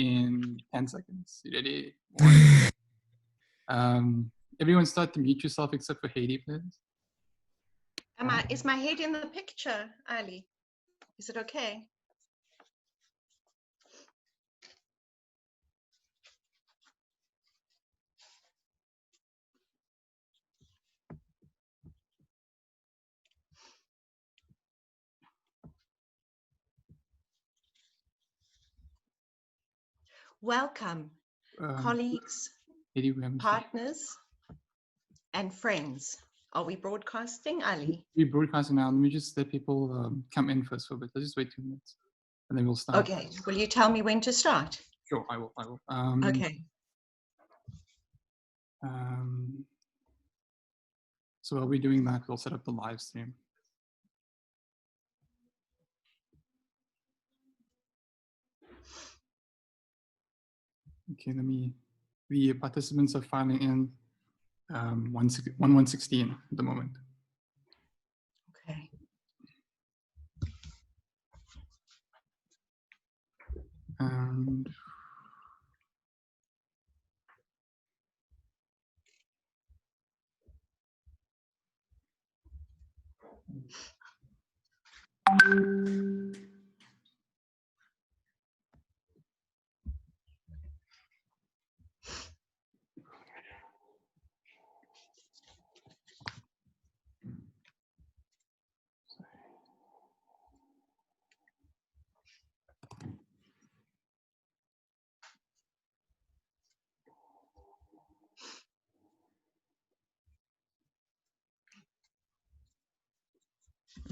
in 10 seconds. Ready? 1. Everyone start to mute yourself except for Haiti, please. Is my head in the picture, Ali? Is it okay? Welcome, colleagues, partners, and friends. Are we broadcasting, Ali? We're broadcasting now. Let me just let people come in first for a bit. Let's just wait 2 minutes, and then we'll start. Okay. Will you tell me when to start? Sure, I will. Okay. So while we're doing that, we'll set up the live stream. Okay, the participants are filing in 1116 at the moment. Okay. And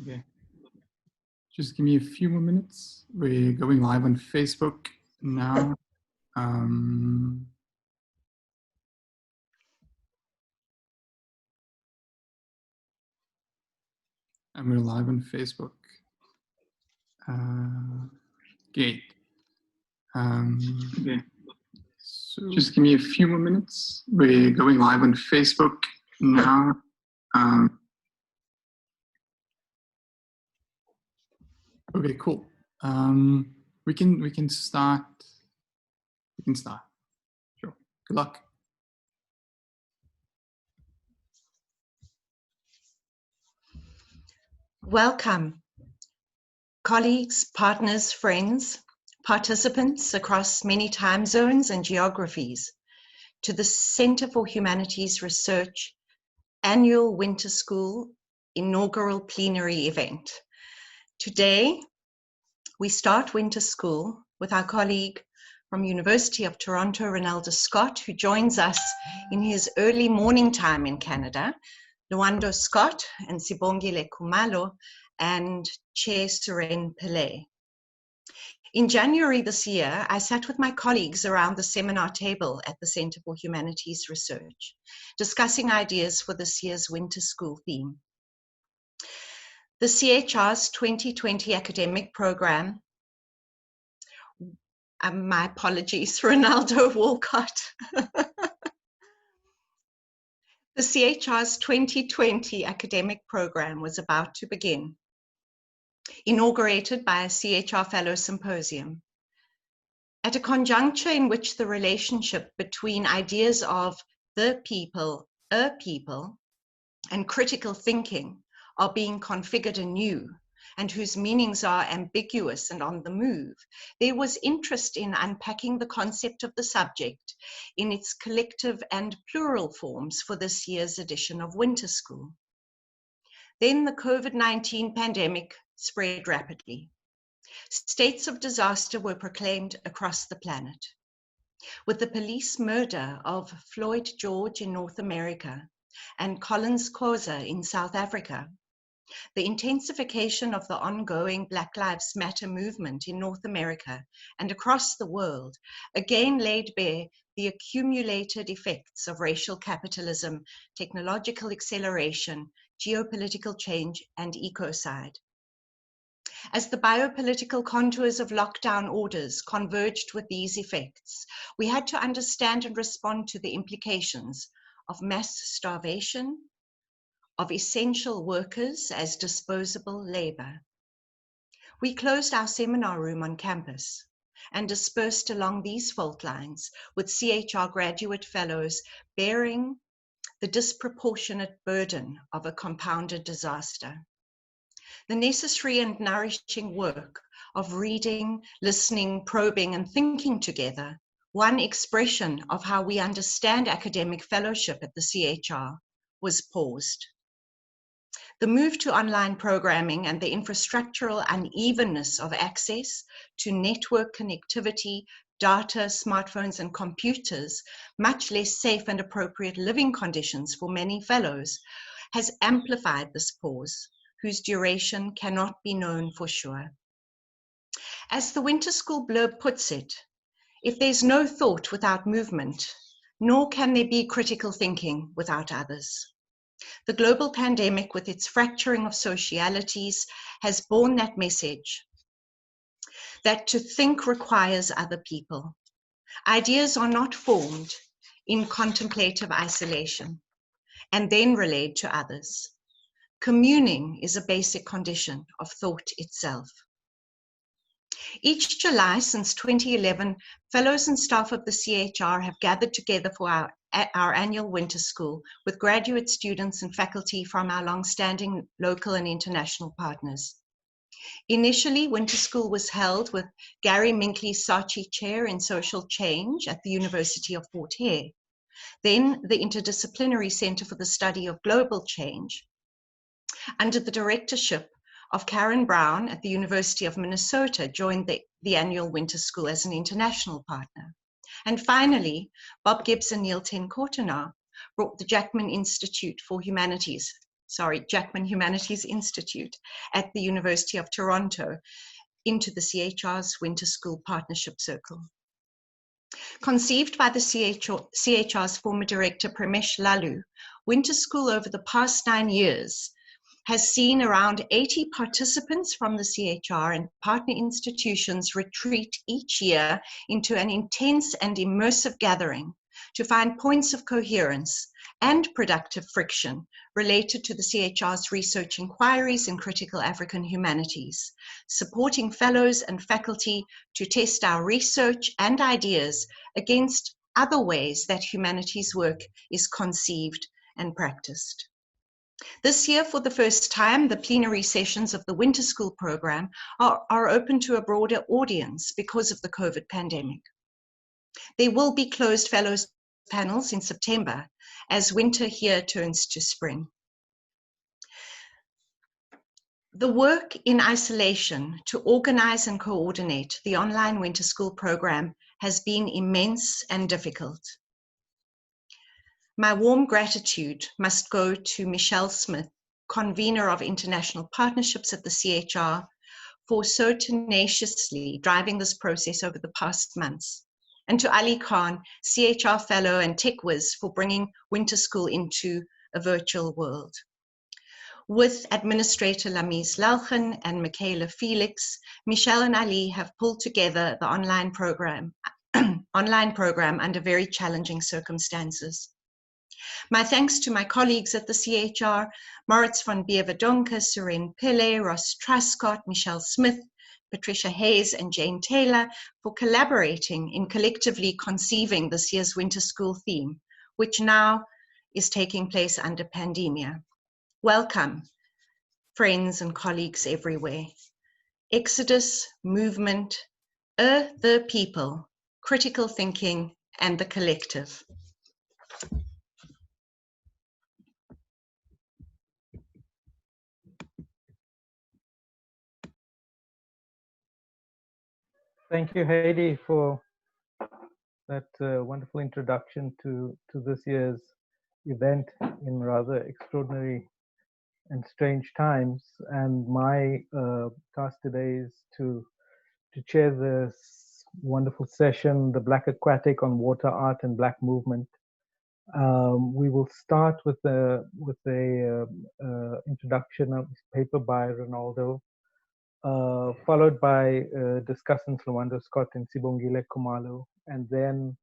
okay, just give me a few more minutes. We're going live on Facebook now. And we're live on Facebook. Great. Okay. So just give me a few more minutes. We're going live on Facebook now. Okay, cool. We can start. We can start. Sure. Good luck. Welcome, colleagues, partners, friends, participants across many time zones and geographies to the Centre for Humanities Research annual Winter School inaugural plenary event. Today, we start Winter School with our colleague from University of Toronto, Rinaldo Scott, who joins us in his early morning time in Canada, Luando Scott and Sibongile Kumalo, and Chair Suren Pillay. In January this year, I sat with my colleagues around the seminar table at the Centre for Humanities Research, discussing ideas for this year's Winter School theme. The CHR's 2020 academic program, my apologies, Rinaldo Walcott. The CHR's 2020 academic program was about to begin, inaugurated by a CHR Fellow Symposium. At a conjuncture in which the relationship between ideas of the people, a people, and critical thinking are being configured anew, and whose meanings are ambiguous and on the move, there was interest in unpacking the concept of the subject in its collective and plural forms for this year's edition of Winter School. Then the COVID-19 pandemic spread rapidly. States of disaster were proclaimed across the planet. With the police murder of Floyd George in North America and Collins Khoza in South Africa, the intensification of the ongoing Black Lives Matter movement in North America and across the world again laid bare the accumulated effects of racial capitalism, technological acceleration, geopolitical change, and ecocide. As the biopolitical contours of lockdown orders converged with these effects, we had to understand and respond to the implications of mass starvation, of essential workers as disposable labor. We closed our seminar room on campus and dispersed along these fault lines, with CHR graduate fellows bearing the disproportionate burden of a compounded disaster. The necessary and nourishing work of reading, listening, probing, and thinking together, one expression of how we understand academic fellowship at the CHR, was paused. The move to online programming and the infrastructural unevenness of access to network connectivity, data, smartphones, and computers, much less safe and appropriate living conditions for many fellows, has amplified this pause, whose duration cannot be known for sure. As the Winter School blurb puts it, if there's no thought without movement, nor can there be critical thinking without others. The global pandemic, with its fracturing of socialities, has borne that message, that to think requires other people. Ideas are not formed in contemplative isolation and then relayed to others. Communing is a basic condition of thought itself. Each July since 2011, fellows and staff of the CHR have gathered together for our annual winter school with graduate students and faculty from our long-standing local and international partners. Initially, winter school was held with Gary Minkley's SARChI Chair in Social Change at the University of Fort Hare. Then the Interdisciplinary Centre for the Study of Global Change, under the directorship of Karen Brown at the University of Minnesota, joined the annual winter school as an international partner. And finally, Bob Gibbs and Neil Ten Kortenaar brought the Jackman Humanities Institute at the University of Toronto into the CHR's Winter School Partnership Circle. Conceived by the CHR's former director, Pramesh Lalu, Winter School over the past 9 years has seen around 80 participants from the CHR and partner institutions retreat each year into an intense and immersive gathering to find points of coherence and productive friction related to the CHR's research inquiries in critical African humanities, supporting fellows and faculty to test our research and ideas against other ways that humanities work is conceived and practiced. This year, for the first time, the plenary sessions of the Winter School program are open to a broader audience because of the COVID pandemic. There will be closed fellows panels in September as winter here turns to spring. The work in isolation to organize and coordinate the online Winter School program has been immense and difficult. My warm gratitude must go to Michelle Smith, convener of international partnerships at the CHR, for so tenaciously driving this process over the past months, and to Ali Khan, CHR fellow and tech whiz, for bringing Winter School into a virtual world. With Administrator Lamise Lalchen and Michaela Felix, Michelle and Ali have pulled together the online program under very challenging circumstances. My thanks to my colleagues at the CHR, Moritz van Beverdenke, Suren Pillay, Ross Truscott, Michelle Smith, Patricia Hayes, and Jane Taylor for collaborating in collectively conceiving this year's Winter School theme, which now is taking place under pandemia. Welcome, friends and colleagues everywhere. Exodus, movement, the people, critical thinking, and the collective. Thank you, Heidi, for that wonderful introduction to this year's event in rather extraordinary and strange times. And my task today is to chair this wonderful session, the Black Aquatic on Water, Art, and Black Movement. We will start with a introduction of this paper by Rinaldo, followed by discussants Lwando Scott and Sibongile Khumalo, and then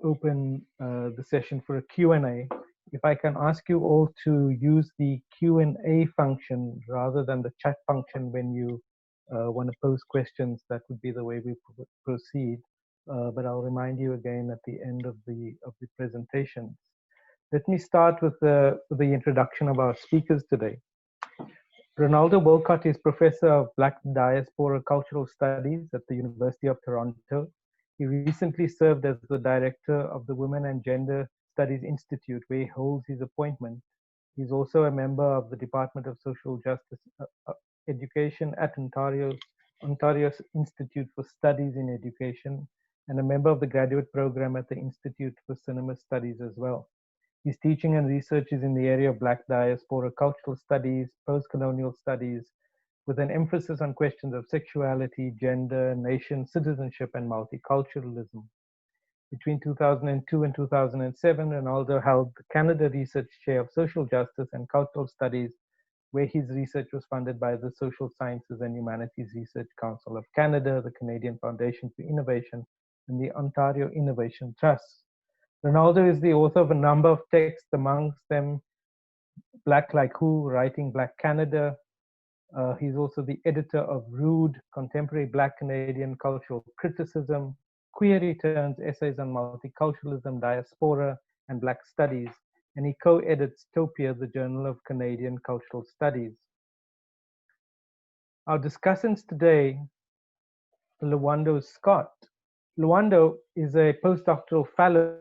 open the session for a Q&A. If I can ask you all to use the Q&A function rather than the chat function when you want to pose questions, that would be the way we proceed. But I'll remind you again at the end of the presentation. Let me start with the introduction of our speakers today. Rinaldo Walcott is Professor of Black Diaspora Cultural Studies at the University of Toronto. He recently served as the Director of the Women and Gender Studies Institute, where he holds his appointment. He's also a member of the Department of Social Justice Education at Ontario's Institute for Studies in Education, and a member of the graduate program at the Institute for Cinema Studies as well. His teaching and research is in the area of Black diaspora cultural studies, post-colonial studies, with an emphasis on questions of sexuality, gender, nation, citizenship, and multiculturalism. Between 2002 and 2007, Rinaldo held the Canada Research Chair of Social Justice and Cultural Studies, where his research was funded by the Social Sciences and Humanities Research Council of Canada, the Canadian Foundation for Innovation, and the Ontario Innovation Trust. Rinaldo is the author of a number of texts, amongst them Black Like Who, Writing Black Canada. He's also the editor of Rude, Contemporary Black Canadian Cultural Criticism, Queer Returns, Essays on Multiculturalism, Diaspora, and Black Studies. And he co-edits Topia, the Journal of Canadian Cultural Studies. Our discussants today, Lwando Scott. Lwando is a postdoctoral fellow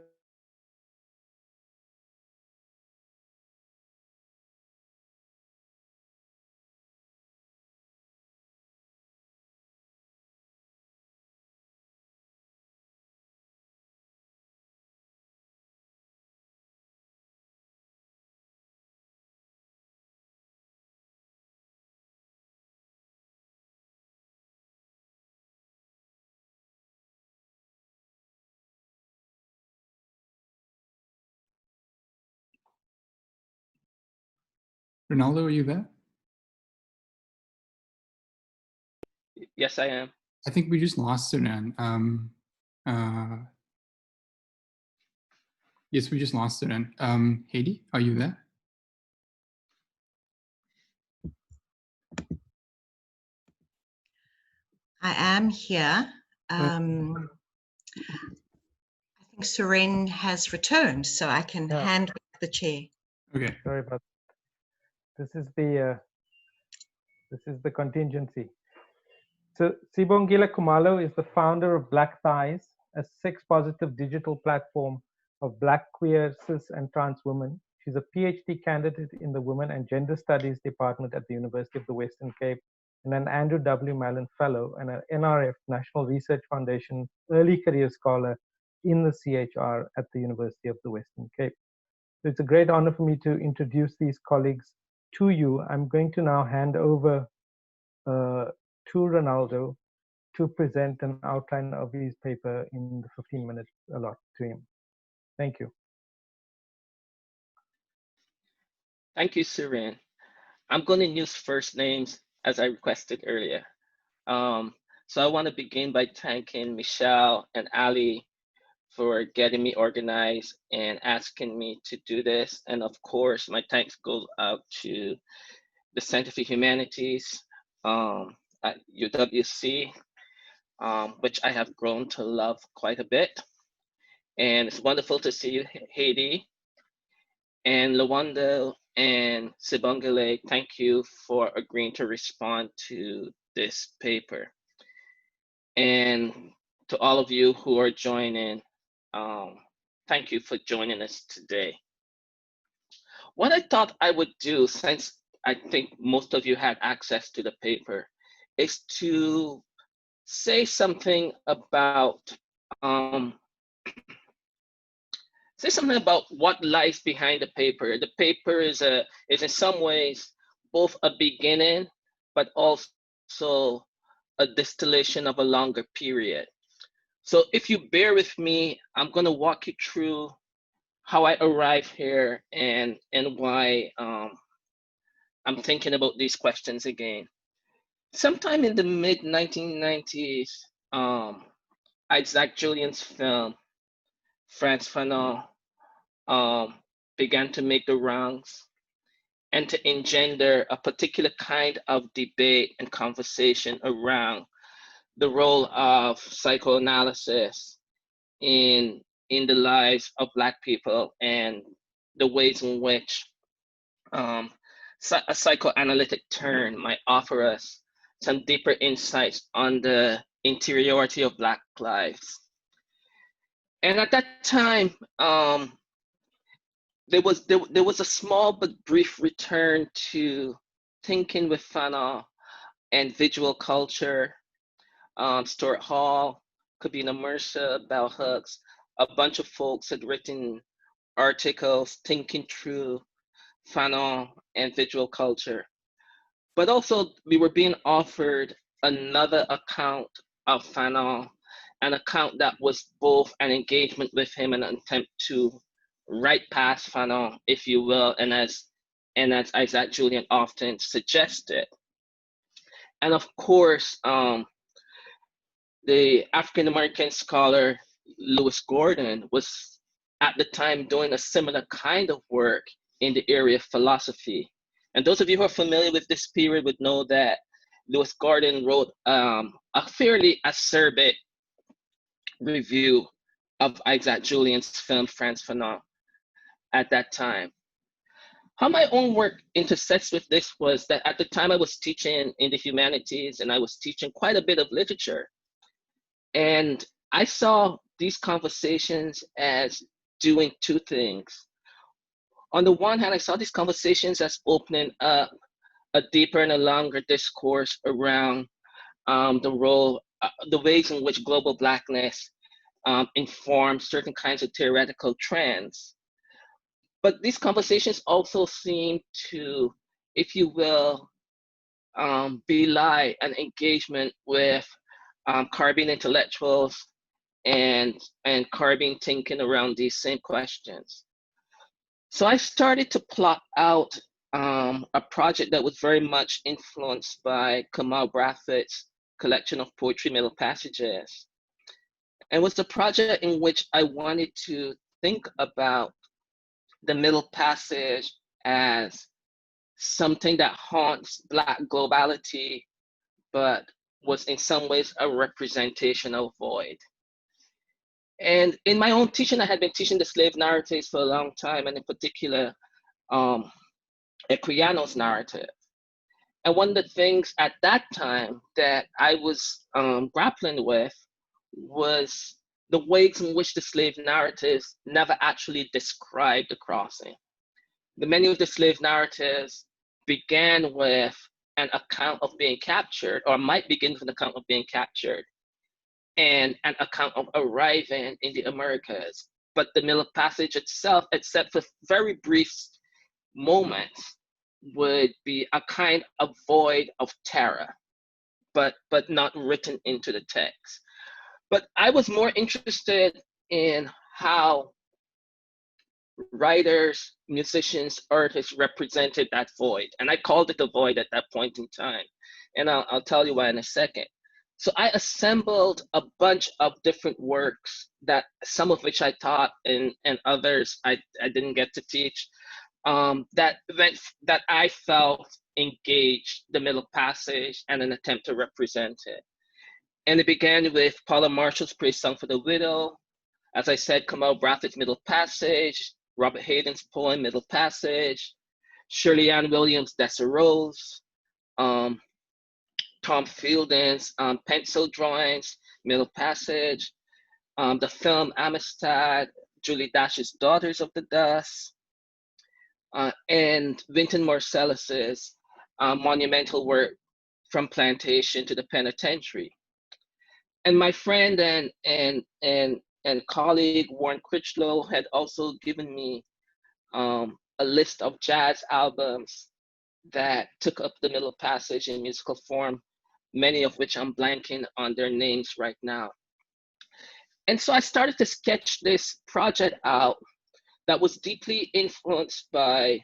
Rinaldo, are you there? Yes, I am. I think we just lost Sunan. Yes, we just lost Sunan. Haiti, are you there? I am here. I think Suren has returned, so I can hand back the chair. Okay. Sorry about that. This is the contingency. So Sibongile Kumalo is the founder of Black Thighs, a sex-positive digital platform of Black, queer, cis, and trans women. She's a PhD candidate in the Women and Gender Studies Department at the University of the Western Cape, and an Andrew W. Mellon Fellow, and an NRF, National Research Foundation, Early Career Scholar in the CHR at the University of the Western Cape. So it's a great honor for me to introduce these colleagues to you. I'm going to now hand over to Rinaldo to present an outline of his paper in the 15 minutes allotted to him. Thank you. Thank you, Suren. I'm going to use first names as I requested earlier. So I want to begin by thanking Michelle and Ali for getting me organized and asking me to do this. And of course, my thanks go out to the Center for Humanities at UWC, which I have grown to love quite a bit. And it's wonderful to see you, Haiti. And Lwando and Sibongile, thank you for agreeing to respond to this paper. And to all of you who are joining, thank you for joining us today. What I thought I would do, since I think most of you had access to the paper, is to say something about what lies behind the paper. The paper is in some ways both a beginning, but also a distillation of a longer period. So if you bear with me, I'm going to walk you through how I arrived here and why I'm thinking about these questions again. Sometime in the mid-1990s, Isaac Julian's film, France Fanon, began to make the rounds. and to engender a particular kind of debate and conversation around the role of psychoanalysis in the lives of Black people and the ways in which a psychoanalytic turn might offer us some deeper insights on the interiority of Black lives. And at that time, there was a small but brief return to thinking with Fanon and visual culture. Stuart Hall, Kabina Mercer, Bell Hooks, a bunch of folks had written articles thinking through Fanon and visual culture. But also we were being offered another account of Fanon, an account that was both an engagement with him and an attempt to right past Fanon, if you will, and as Isaac Julian often suggested. And of course, the African-American scholar Lewis Gordon was at the time doing a similar kind of work in the area of philosophy. And those of you who are familiar with this period would know that Lewis Gordon wrote a fairly acerbic review of Isaac Julian's film Frantz Fanon at that time. How my own work intersects with this was that at the time I was teaching in the humanities and I was teaching quite a bit of literature. And I saw these conversations as doing two things. On the one hand, I saw these conversations as opening up a deeper and a longer discourse around the role, the ways in which global Blackness informs certain kinds of theoretical trends. But these conversations also seem to, if you will, belie an engagement with Caribbean intellectuals and Caribbean thinking around these same questions. So I started to plot out a project that was very much influenced by Kamal Brathwaite's collection of poetry, Middle Passages. And it was a project in which I wanted to think about the Middle Passage as something that haunts Black globality, but was in some ways a representational void. And in my own teaching, I had been teaching the slave narratives for a long time, and in particular, Equiano's narrative. And one of the things at that time that I was grappling with was the ways in which the slave narratives never actually described the crossing. Many of the slave narratives began with an account of being captured, or might begin with an account of being captured, and an account of arriving in the Americas. But the Middle Passage itself, except for very brief moments, would be a kind of void of terror, but not written into the text. But I was more interested in how writers, musicians, artists represented that void. And I called it a void at that point in time. And I'll tell you why in a second. So I assembled a bunch of different works, that some of which I taught and others I didn't get to teach, that I felt engaged the Middle Passage and an attempt to represent it. And it began with Paula Marshall's Praise Song for the Widow, as I said, Kamal Brathwaite's Middle Passage, Robert Hayden's poem Middle Passage, Shirley Ann Williams' Desirose, Tom Fielding's pencil drawings, Middle Passage, the film Amistad, Julie Dash's Daughters of the Dust, and Wynton Marsalis's monumental work From Plantation to the Penitentiary. And my friend and colleague Warren Critchlow had also given me a list of jazz albums that took up the Middle Passage in musical form, many of which I'm blanking on their names right now. And so I started to sketch this project out that was deeply influenced by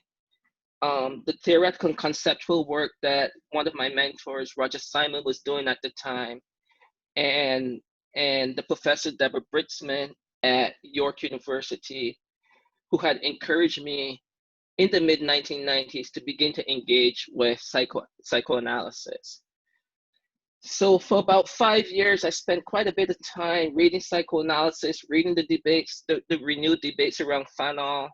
the theoretical and conceptual work that one of my mentors, Roger Simon, was doing at the time, and the professor Deborah Britzman at York University, who had encouraged me in the mid-1990s to begin to engage with psychoanalysis. So for about 5 years, I spent quite a bit of time reading psychoanalysis, reading the debates, the renewed debates around Fanon,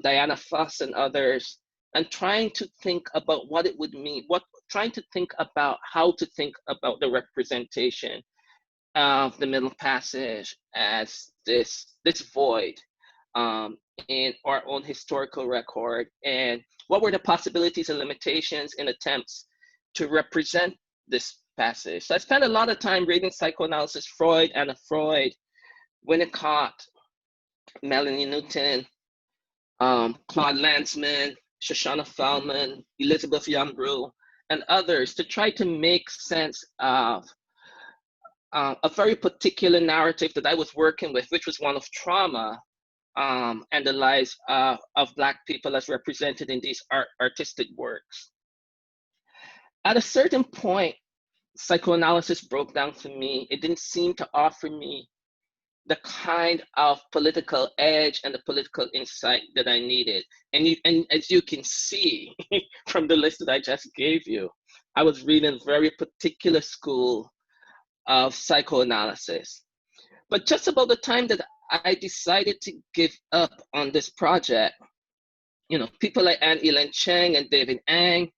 Diana Fuss and others, and trying to think about what it would mean, trying to think about how to think about the representation of the Middle Passage as this void in our own historical record, and what were the possibilities and limitations in attempts to represent this passage. So I spent a lot of time reading psychoanalysis, Freud, Anna Freud, Winnicott, Melanie Newton, Claude Lanzmann, Shoshana Fallman, Elizabeth Youngbrew, and others to try to make sense of a very particular narrative that I was working with, which was one of trauma and the lives of Black people as represented in these artistic works. At a certain point, psychoanalysis broke down for me. It didn't seem to offer me the kind of political edge and the political insight that I needed. And as you can see from the list that I just gave you, I was reading a very particular school of psychoanalysis. But just about the time that I decided to give up on this project, you know, people like Anne Elen Cheng and David Ang,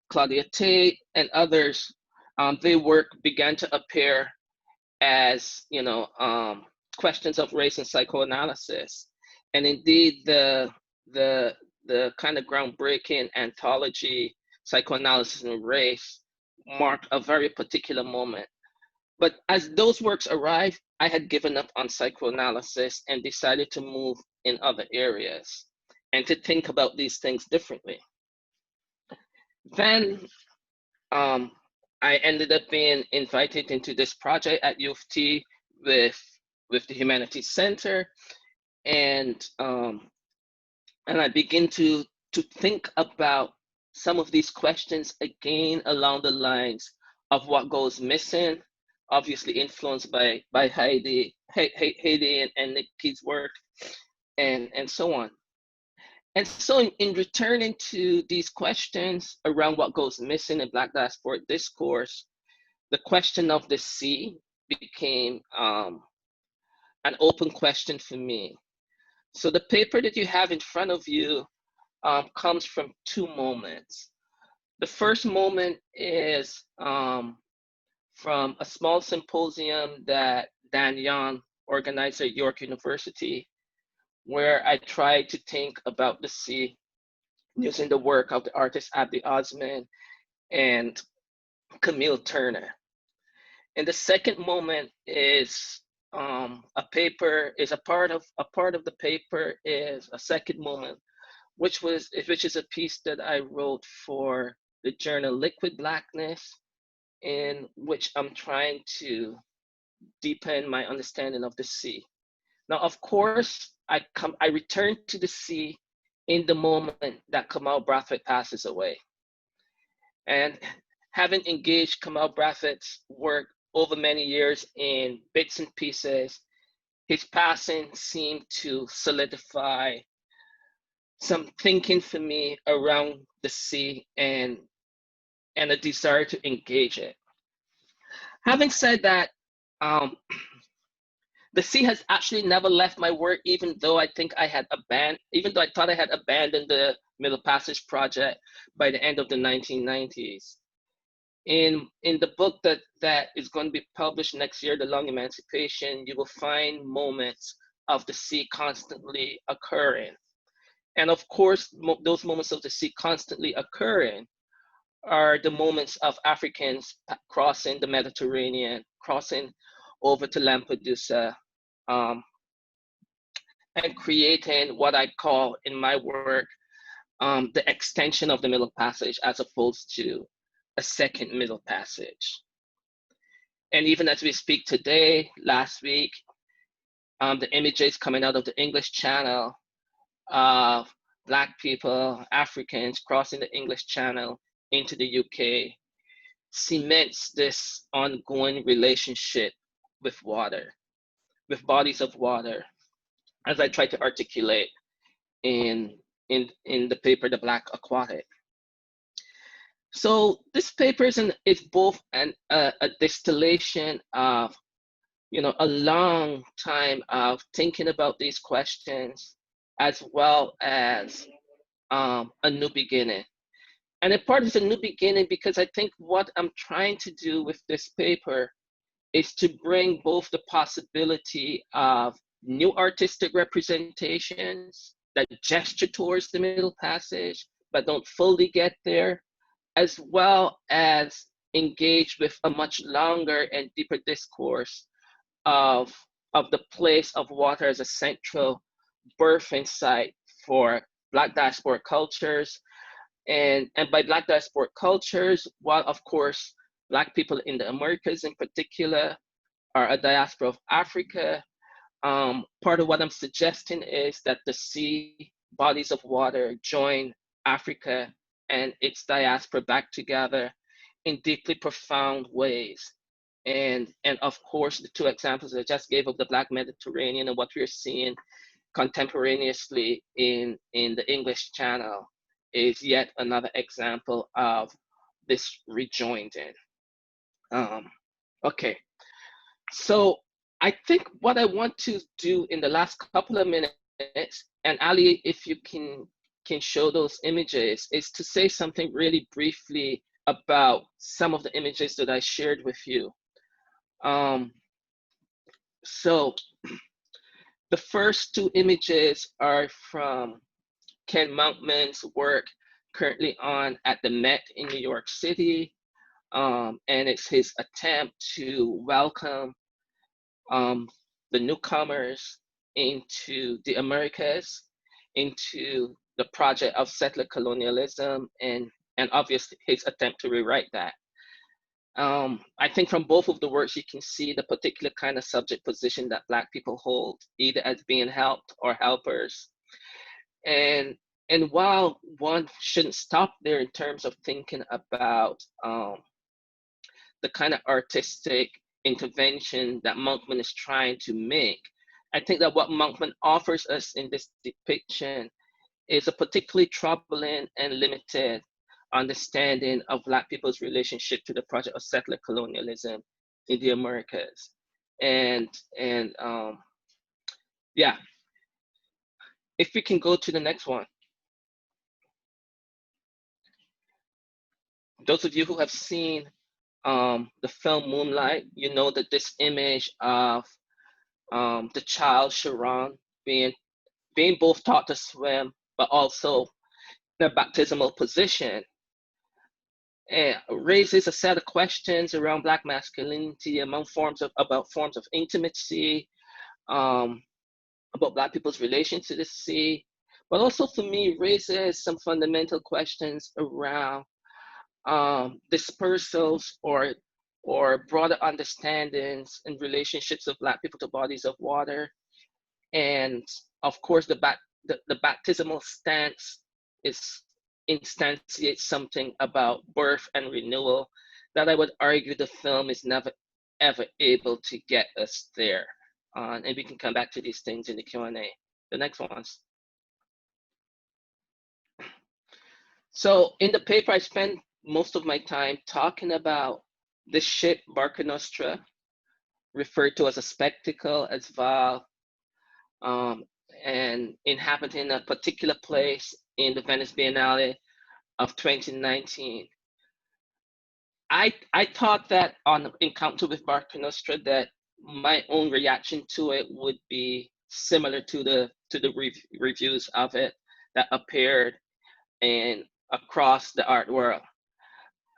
Claudia Tate, and others, their work began to appear as, you know, questions of race and psychoanalysis. And indeed, the kind of groundbreaking anthology, Psychoanalysis and Race, marked a very particular moment. But as those works arrived, I had given up on psychoanalysis and decided to move in other areas and to think about these things differently. Then I ended up being invited into this project at U of T with the Humanities Center, and I begin to think about some of these questions again along the lines of what goes missing, obviously influenced by Heidi and Nikki's work, and so on. And so in returning to these questions around what goes missing in Black diaspora discourse, the question of the sea became an open question for me. So the paper that you have in front of you comes from two moments. The first moment is from a small symposium that Dan Young organized at York University, where I tried to think about the sea using the work of the artist Abdi Osman and Camille Turner. And the second moment is a part of the paper is a second moment, which is a piece that I wrote for the journal Liquid Blackness, in which I'm trying to deepen my understanding of the sea. Now, of course, I return to the sea in the moment that Kamal Brathwaite passes away. And having engaged Kamal Brathwaite's work over many years in bits and pieces, his passing seemed to solidify some thinking for me around the sea and a desire to engage it. Having said that, the sea has actually never left my work, even though I thought I had abandoned the Middle Passage project by the end of the 1990s. In the book that is going to be published next year, The Long Emancipation, you will find moments of the sea constantly occurring. And of course, those moments of the sea constantly occurring are the moments of Africans crossing the Mediterranean, crossing over to Lampedusa, and creating what I call in my work the extension of the Middle Passage as opposed to a second Middle Passage. And even as we speak today, last week, the images coming out of the English Channel of Black people, Africans crossing the English Channel into the UK cements this ongoing relationship with water, with bodies of water, as I try to articulate in in the paper, The Black Aquatic. So this paper is both a distillation of, a long time of thinking about these questions, as well as a new beginning. And in part it's a new beginning because I think what I'm trying to do with this paper is to bring both the possibility of new artistic representations that gesture towards the Middle Passage, but don't fully get there, as well as engage with a much longer and deeper discourse of the place of water as a central birthing site for Black diaspora cultures. And by Black diaspora cultures, while of course, Black people in the Americas in particular are a diaspora of Africa, part of what I'm suggesting is that the sea bodies of water join Africa and its diaspora back together in deeply profound ways. And of course, the two examples I just gave of the Black Mediterranean and what we're seeing contemporaneously in the English Channel is yet another example of this rejoining. Okay, so I think what I want to do in the last couple of minutes, and Ali, if you can show those images, is to say something really briefly about some of the images that I shared with you. So the first two images are from Ken Monkman's work currently on at the Met in New York City. And it's his attempt to welcome the newcomers into the Americas, into the project of settler colonialism, and obviously his attempt to rewrite that. I think from both of the works, you can see the particular kind of subject position that Black people hold, either as being helped or helpers. And while one shouldn't stop there in terms of thinking about the kind of artistic intervention that Monkman is trying to make, I think that what Monkman offers us in this depiction is a particularly troubling and limited understanding of Black people's relationship to the project of settler colonialism in the Americas. And yeah, if we can go to the next one. Those of you who have seen the film Moonlight, you know that this image of the child Sharon being both taught to swim, but also in a baptismal position, and raises a set of questions around Black masculinity, about forms of intimacy, about Black people's relation to the sea, but also for me raises some fundamental questions around dispersals or broader understandings and relationships of Black people to bodies of water. And of course, the baptismal stance instantiates something about birth and renewal that I would argue the film is never ever able to get us there. And we can come back to these things in the Q&A. The next ones. So in the paper, I spent most of my time talking about the ship Barca Nostra, referred to as a spectacle, as vile, and inhabiting a particular place in the Venice Biennale of 2019. I thought that on encounter with Barca Nostra that my own reaction to it would be similar to the reviews of it that appeared across the art world.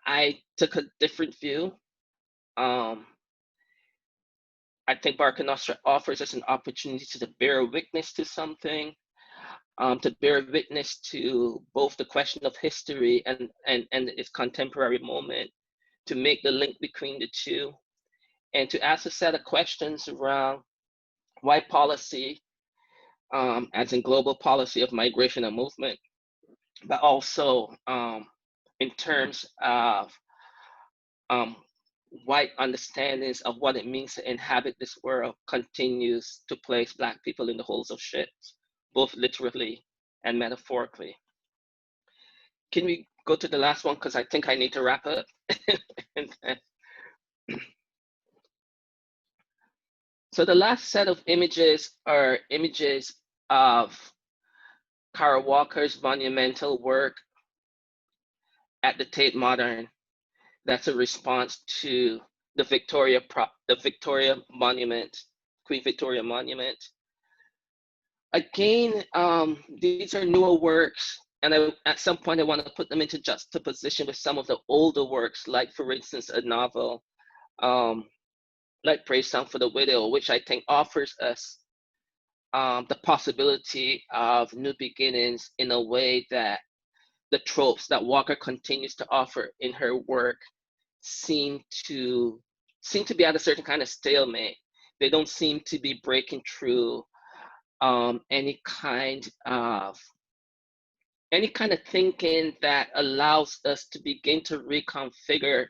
I took a different view. I think Barca Nostra offers us an opportunity to bear witness to something, to bear witness to both the question of history and its contemporary moment, to make the link between the two, and to ask a set of questions around why policy, as in global policy of migration and movement, but also in terms of white understandings of what it means to inhabit this world, continues to place Black people in the holes of ships, both literally and metaphorically. Can we go to the last one? Because I think I need to wrap up. So the last set of images are images of Kara Walker's monumental work at the Tate Modern. That's a response to the Victoria Monument, Queen Victoria Monument. Again, these are newer works, and at some point I want to put them into juxtaposition with some of the older works, like for instance, a novel like Praise Song for the Widow, which I think offers us the possibility of new beginnings in a way that the tropes that Walker continues to offer in her work seem to be at a certain kind of stalemate. They don't seem to be breaking through any kind of thinking that allows us to begin to reconfigure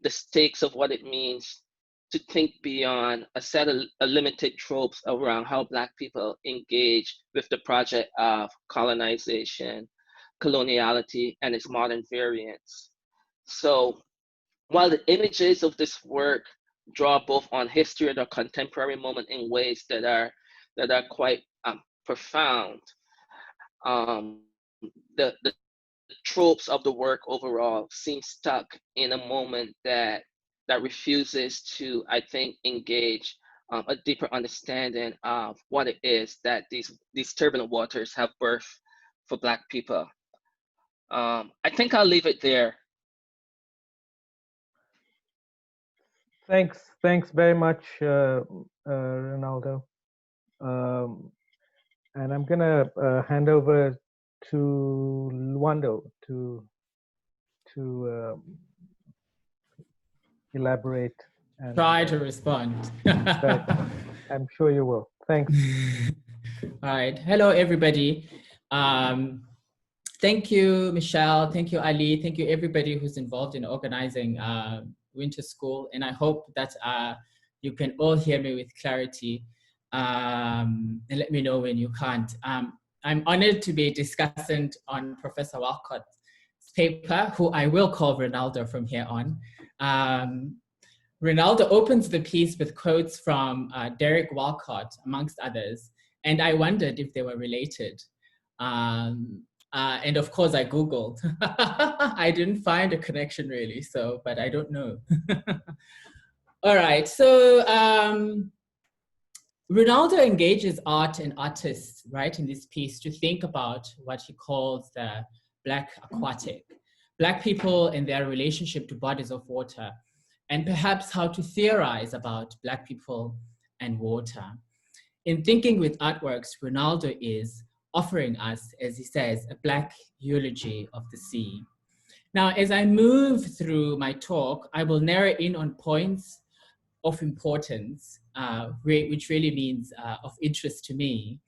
the stakes of what it means to think beyond a set of limited tropes around how Black people engage with the project of colonization, coloniality, and its modern variants. So while the images of this work draw both on history and a contemporary moment in ways that are quite profound, the tropes of the work overall seem stuck in a moment that refuses to, I think, engage a deeper understanding of what it is that these turbulent waters have birthed for Black people. I think I'll leave it there. Thanks very much, Rinaldo. And I'm gonna hand over to Luando to elaborate and try to respond. right. I'm sure you will. Thanks. All right. Hello, everybody. Thank you, Michelle. Thank you, Ali. Thank you, everybody who's involved in organizing Winter School. And I hope that you can all hear me with clarity. And let me know when you can't. I'm honored to be a discussant on Professor Walcott's paper, who I will call Rinaldo from here on. Rinaldo opens the piece with quotes from Derek Walcott, amongst others, and I wondered if they were related. And of course I Googled. I didn't find a connection really, but I don't know. All right, so Rinaldo engages art and artists, right, in this piece to think about what he calls the Black Aquatic, Black people and their relationship to bodies of water, and perhaps how to theorize about Black people and water. In thinking with artworks, Rinaldo is offering us, as he says, a Black eulogy of the sea. Now, as I move through my talk, I will narrow in on points of importance, which really means of interest to me.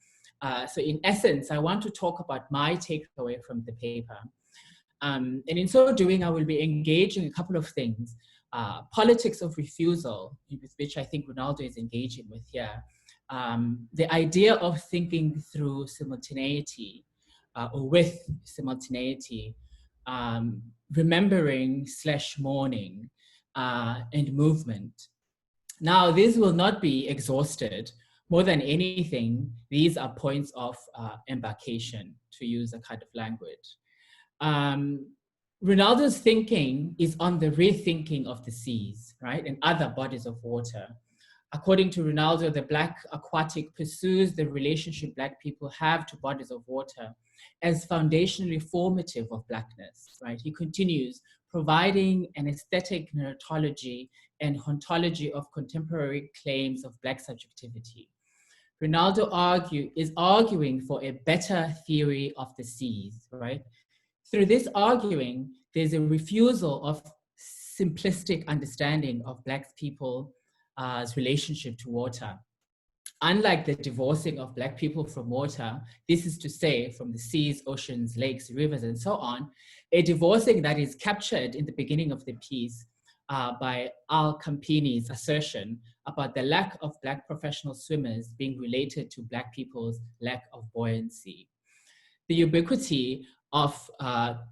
So in essence, I want to talk about my takeaway from the paper. And in so doing, I will be engaging a couple of things. Politics of refusal, with which I think Rinaldo is engaging with here. The idea of thinking through simultaneity or with simultaneity, remembering / mourning and movement. Now, these will not be exhausted. More than anything, these are points of embarkation, to use a kind of language. Rinaldo's thinking is on the rethinking of the seas, right, and other bodies of water. According to Rinaldo, the Black Aquatic pursues the relationship Black people have to bodies of water as foundationally formative of Blackness, right? He continues, providing an aesthetic narratology and ontology of contemporary claims of Black subjectivity. Rinaldo is arguing for a better theory of the seas, right? Through this arguing, there's a refusal of simplistic understanding of Black people's relationship to water. Unlike the divorcing of Black people from water, this is to say from the seas, oceans, lakes, rivers, and so on, a divorcing that is captured in the beginning of the piece by Al Campini's assertion about the lack of Black professional swimmers being related to Black people's lack of buoyancy. the ubiquity of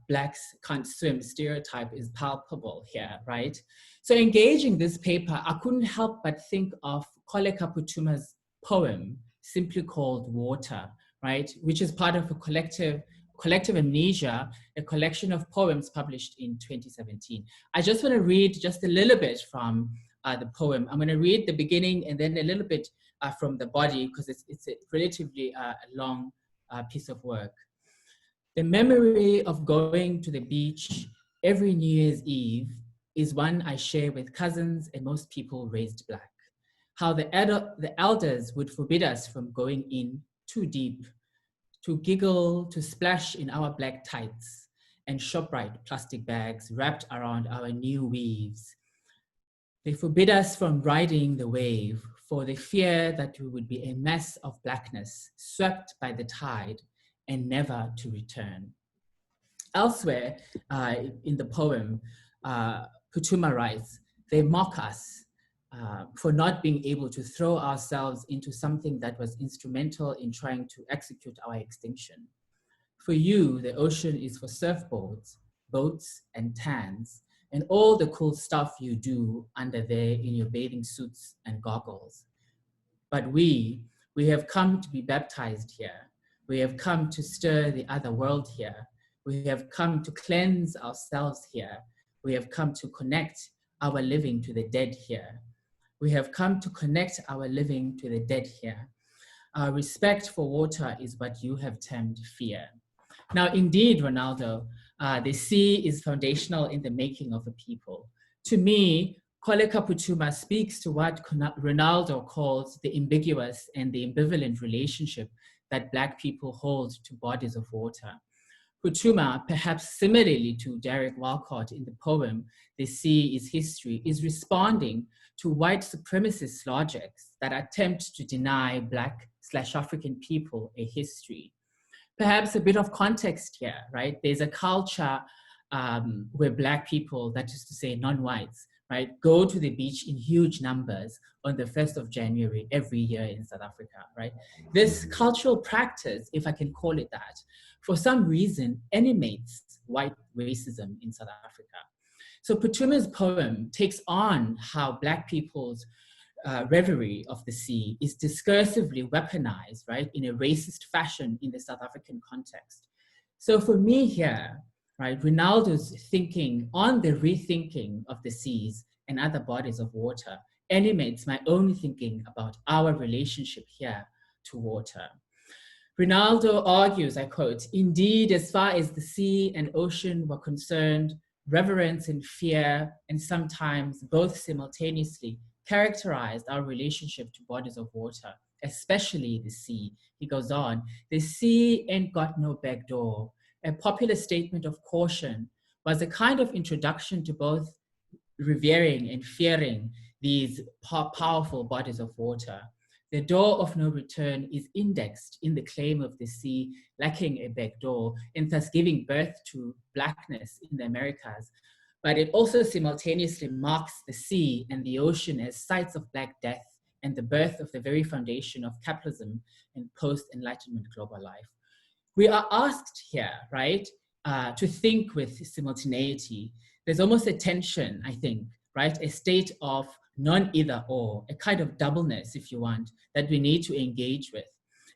Blacks can't swim stereotype is palpable here, right? So engaging this paper, I couldn't help but think of Koleka Putuma's poem, simply called Water, right? Which is part of a collective amnesia, a collection of poems published in 2017. I just want to read just a little bit from the poem. I'm going to read the beginning and then a little bit from the body, because it's a relatively long piece of work. The memory of going to the beach every New Year's Eve is one I share with cousins and most people raised Black. How the elders would forbid us from going in too deep, to giggle, to splash in our black tights and ShopRite plastic bags wrapped around our new weaves. They forbid us from riding the wave for the fear that we would be a mess of blackness swept by the tide and never to return. Elsewhere in the poem, Putuma writes, they mock us for not being able to throw ourselves into something that was instrumental in trying to execute our extinction. For you, the ocean is for surfboards, boats, and tans, and all the cool stuff you do under there in your bathing suits and goggles. But we have come to be baptized here. We have come to stir the other world here. We have come to cleanse ourselves here. We have come to connect our living to the dead here. We have come to connect our living to the dead here. Our respect for water is what you have termed fear. Now, indeed, Rinaldo, the sea is foundational in the making of a people. To me, Koleka Putuma speaks to what Rinaldo calls the ambiguous and the ambivalent relationship that Black people hold to bodies of water. Putuma, perhaps similarly to Derek Walcott in the poem, The Sea is History, is responding to white supremacist logics that attempt to deny Black/African people a history. Perhaps a bit of context here, right? There's a culture where Black people, that is to say non-whites, right, go to the beach in huge numbers on the 1st of January every year in South Africa, right? This cultural practice, if I can call it that, for some reason animates white racism in South Africa. So Putuma's poem takes on how Black people's reverie of the sea is discursively weaponized, right, in a racist fashion in the South African context. So for me here, right, Rinaldo's thinking on the rethinking of the seas and other bodies of water animates my own thinking about our relationship here to water. Rinaldo argues, I quote, "Indeed, as far as the sea and ocean were concerned, reverence and fear, and sometimes both simultaneously, characterized our relationship to bodies of water, especially the sea." He goes on, "The sea ain't got no back door." A popular statement of caution was a kind of introduction to both revering and fearing these powerful bodies of water. The door of no return is indexed in the claim of the sea lacking a back door and thus giving birth to Blackness in the Americas. But it also simultaneously marks the sea and the ocean as sites of Black death and the birth of the very foundation of capitalism and post-Enlightenment global life. We are asked here, right, to think with simultaneity. There's almost a tension, I think, right? A state of non-either or, a kind of doubleness, if you want, that we need to engage with.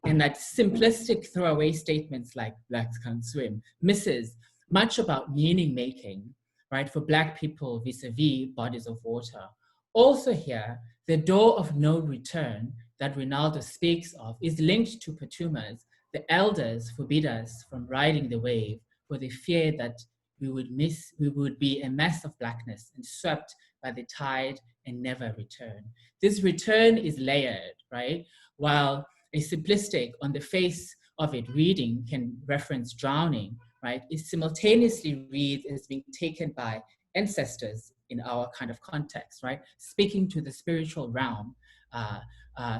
And that simplistic throwaway statements like Blacks can't swim misses much about meaning making, right, for Black people vis-a-vis bodies of water. Also here, the door of no return that Rinaldo speaks of is linked to Putuma's "The elders forbid us from riding the wave for the fear that we would be a mess of blackness and swept by the tide and never return." This return is layered, right? While a simplistic, on the face of it, reading can reference drowning, right? It simultaneously reads as being taken by ancestors in our kind of context, right? Speaking to the spiritual realm.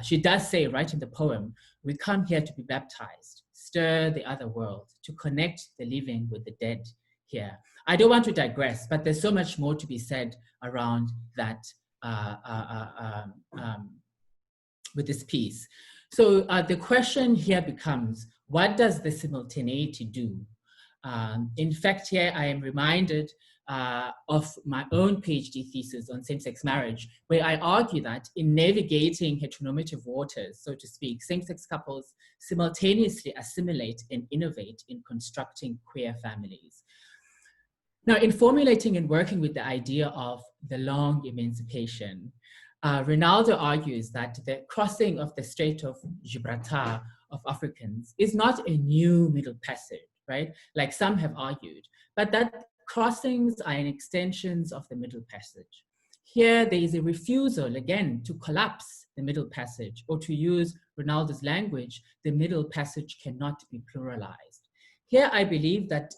She does say right in the poem, "We come here to be baptized, stir the other world, to connect the living with the dead here." I don't want to digress, but there's so much more to be said around that with this piece. So the question here becomes, What does the simultaneity do? In fact, here I am reminded of my own PhD thesis on same-sex marriage, where I argue that in navigating heteronormative waters, so to speak, same-sex couples simultaneously assimilate and innovate in constructing queer families. Now, in formulating and working with the idea of the long emancipation, Rinaldo argues that the crossing of the Strait of Gibraltar of Africans is not a new Middle Passage, right? Like some have argued, but that crossings are an extensions of the Middle Passage. Here, there is a refusal, again, to collapse the Middle Passage, or to use Rinaldo's language, the Middle Passage cannot be pluralized. Here, I believe that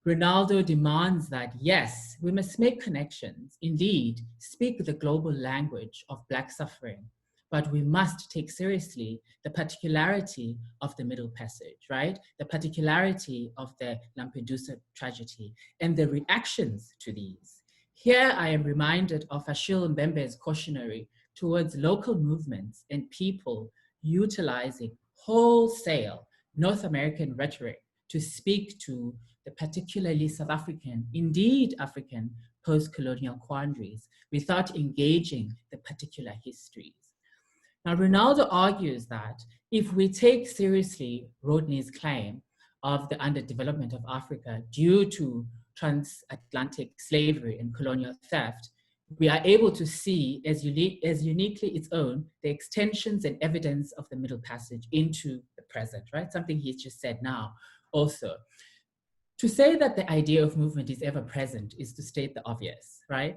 Rinaldo demands that, yes, we must make connections, indeed, speak the global language of Black suffering, but we must take seriously the particularity of the Middle Passage, right? The particularity of the Lampedusa tragedy and the reactions to these. Here I am reminded of Achille Mbembe's cautionary towards local movements and people utilizing wholesale North American rhetoric to speak to the particularly South African, indeed African, post-colonial quandaries without engaging the particular histories. Now, Rinaldo argues that if we take seriously Rodney's claim of the underdevelopment of Africa due to transatlantic slavery and colonial theft, we are able to see as uniquely its own the extensions and evidence of the Middle Passage into the present, right? Something he's just said now also. To say that the idea of movement is ever present is to state the obvious, right?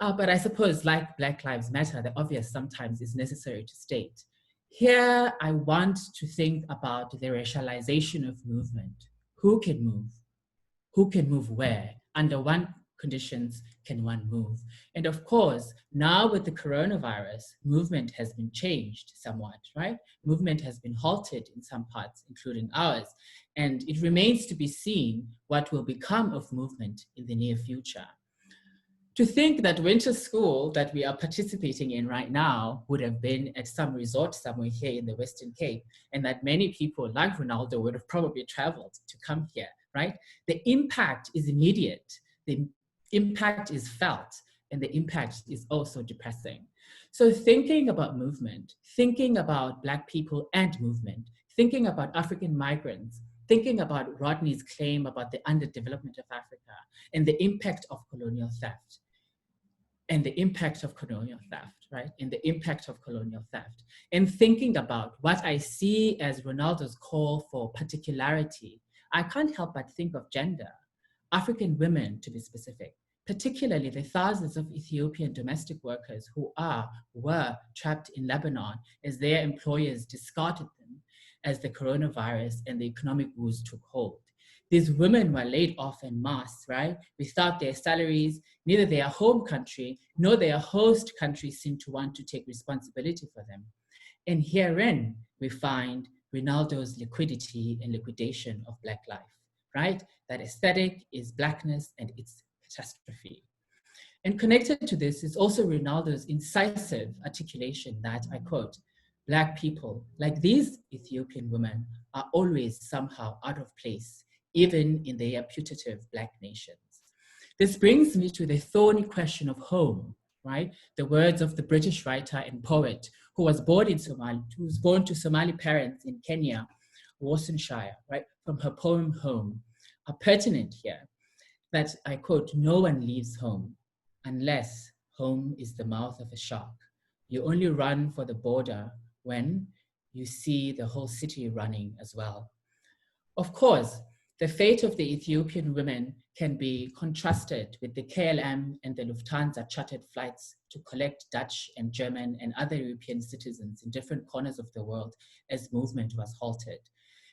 But I suppose, like Black Lives Matter, the obvious sometimes is necessary to state. Here, I want to think about the racialization of movement. Who can move? Who can move where? Under what conditions can one move? And of course, now with the coronavirus, movement has been changed somewhat, right? Movement has been halted in some parts, including ours. And it remains to be seen what will become of movement in the near future. To think that winter school that we are participating in right now would have been at some resort somewhere here in the Western Cape, and that many people like Rinaldo would have probably traveled to come here, right? The impact is immediate, the impact is felt, and the impact is also depressing. So thinking about movement, thinking about Black people and movement, thinking about African migrants, thinking about Rodney's claim about the underdevelopment of Africa and the impact of colonial theft, and the impact of colonial theft, right? And the impact of colonial theft. And thinking about what I see as Rinaldo's call for particularity, I can't help but think of gender, African women to be specific, particularly the thousands of Ethiopian domestic workers who were trapped in Lebanon as their employers discarded them as the coronavirus and the economic woes took hold. These women were laid off en masse, right? Without their salaries, neither their home country nor their host country seemed to want to take responsibility for them. And herein, we find Rinaldo's liquidity and liquidation of Black life, right? That aesthetic is Blackness and its catastrophe. And connected to this is also Rinaldo's incisive articulation that, I quote, Black people, like these Ethiopian women, are always somehow out of place, even in their putative Black nations. This brings me to the thorny question of home, right? The words of the British writer and poet who was born to Somali parents in Kenya, Worcestershire, right? From her poem Home, are pertinent here. That, I quote, no one leaves home unless home is the mouth of a shark. You only run for the border when you see the whole city running as well. Of course, the fate of the Ethiopian women can be contrasted with the KLM and the Lufthansa chartered flights to collect Dutch and German and other European citizens in different corners of the world as movement was halted.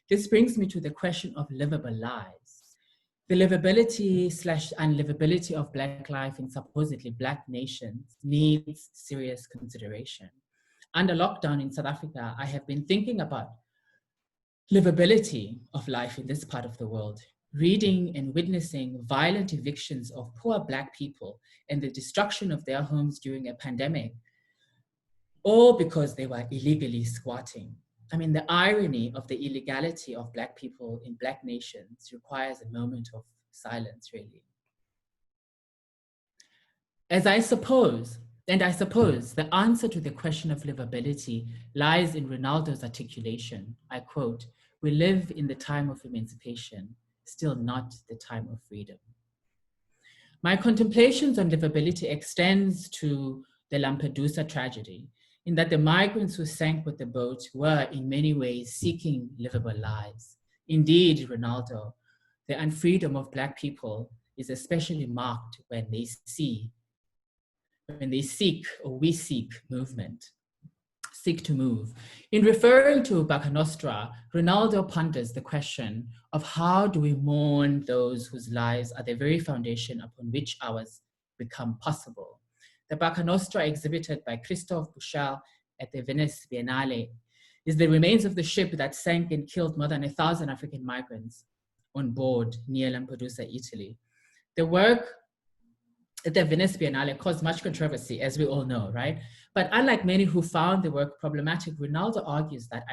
This brings me to the question of livable lives. The livability/unlivability of Black life in supposedly Black nations needs serious consideration. Under lockdown in South Africa, I have been thinking about livability of life in this part of the world, reading and witnessing violent evictions of poor Black people and the destruction of their homes during a pandemic, all because they were illegally squatting. I mean, the irony of the illegality of Black people in Black nations requires a moment of silence, really. I suppose the answer to the question of livability lies in Rinaldo's articulation. I quote, "We live in the time of emancipation, still not the time of freedom." My contemplations on livability extends to the Lampedusa tragedy, in that the migrants who sank with the boat were in many ways seeking livable lives. Indeed, Rinaldo, the unfreedom of Black people is especially marked when they seek movement, seek to move. In referring to Bacca Nostra, Rinaldo ponders the question of how do we mourn those whose lives are the very foundation upon which ours become possible. The Bacca Nostra exhibited by Christophe Buchel at the Venice Biennale is the remains of the ship that sank and killed more than 1,000 African migrants on board near Lampedusa, Italy. The work at the Venice Biennale caused much controversy, as we all know, right? But unlike many who found the work problematic, Rinaldo argues that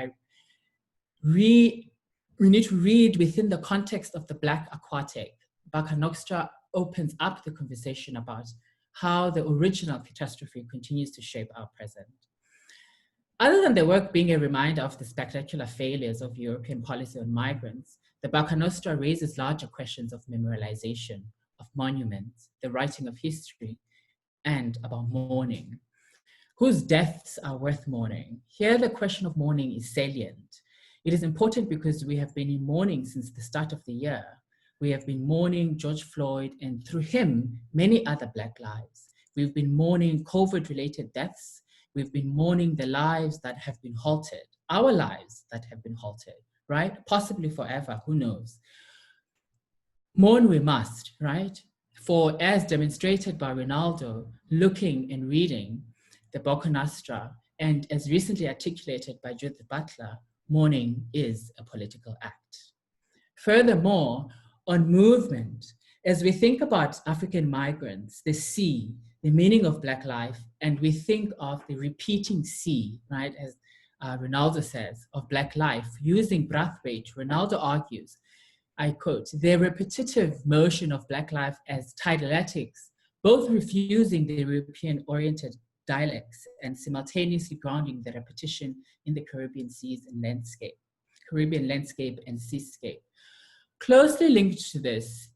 we need to read within the context of the Black Aquatic. Bacca Nostra opens up the conversation about how the original catastrophe continues to shape our present. Other than the work being a reminder of the spectacular failures of European policy on migrants, the Bacca Nostra raises larger questions of memorialization, of monuments, the writing of history, and about mourning. Whose deaths are worth mourning? Here, the question of mourning is salient. It is important because we have been in mourning since the start of the year. We have been mourning George Floyd, and through him, many other Black lives. We've been mourning COVID-related deaths. We've been mourning the lives that have been halted, our lives that have been halted, right? Possibly forever, who knows? Mourn we must, right? For as demonstrated by Rinaldo, looking and reading the Bacca Nostra, and as recently articulated by Judith Butler, mourning is a political act. Furthermore, on movement, as we think about African migrants, the sea, the meaning of Black life, and we think of the repeating sea, right, as Rinaldo says, of Black life, using Brathwaite, Rinaldo argues, I quote, "The repetitive motion of Black life as tidaletics, both refusing the European-oriented dialects and simultaneously grounding the repetition in the Caribbean landscape and seascape." Closely linked to this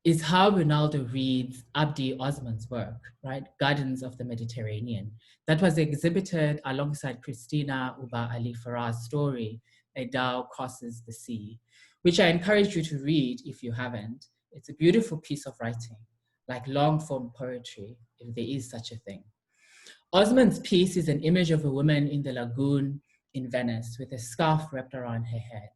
is how Rinaldo reads Abdi Osman's work, right? Gardens of the Mediterranean. That was exhibited alongside Christina Uba Ali Farah's story, A Dhow Crosses the Sea, which I encourage you to read if you haven't. It's a beautiful piece of writing, like long form poetry, if there is such a thing. Osman's piece is an image of a woman in the lagoon in Venice with a scarf wrapped around her head.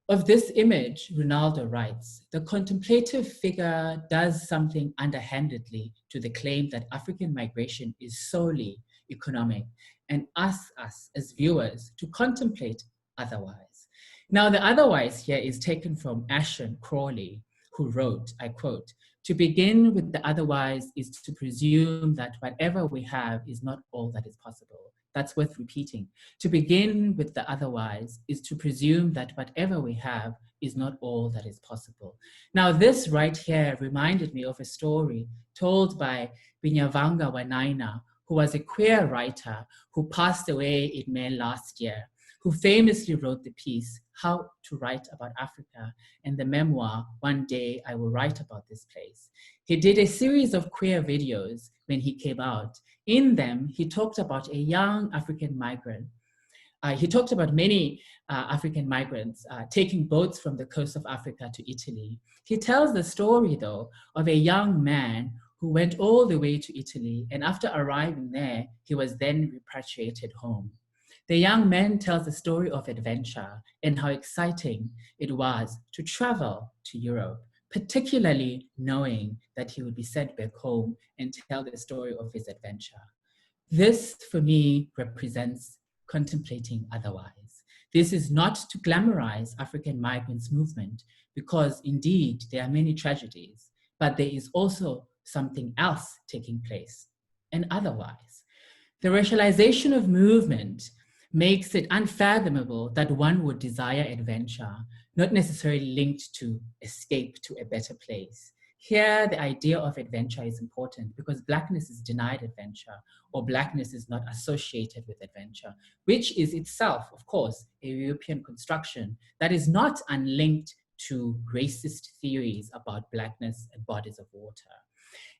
Of this image, Rinaldo writes, "The contemplative figure does something underhandedly to the claim that African migration is solely economic and asks us as viewers to contemplate otherwise." Now, the otherwise here is taken from Ashton Crawley, who wrote, I quote, "To begin with the otherwise is to presume that whatever we have is not all that is possible." That's worth repeating. To begin with the otherwise is to presume that whatever we have is not all that is possible. Now, this right here reminded me of a story told by Binyavanga Wanaina, who was a queer writer who passed away in May last year, who famously wrote the piece, How to Write About Africa, and the memoir, One Day I Will Write About This Place. He did a series of queer videos when he came out. In them, he talked about a young African migrant. He talked about many African migrants taking boats from the coast of Africa to Italy. He tells the story, though, of a young man who went all the way to Italy, and after arriving there, he was then repatriated home. The young man tells the story of adventure and how exciting it was to travel to Europe, particularly knowing that he would be sent back home and tell the story of his adventure. This, for me, represents contemplating otherwise. This is not to glamorize African migrants' movement, because indeed there are many tragedies, but there is also something else taking place, and otherwise. The racialization of movement makes it unfathomable that one would desire adventure, not necessarily linked to escape to a better place. Here, the idea of adventure is important because Blackness is denied adventure, or Blackness is not associated with adventure, which is itself, of course, a European construction that is not unlinked to racist theories about Blackness and bodies of water.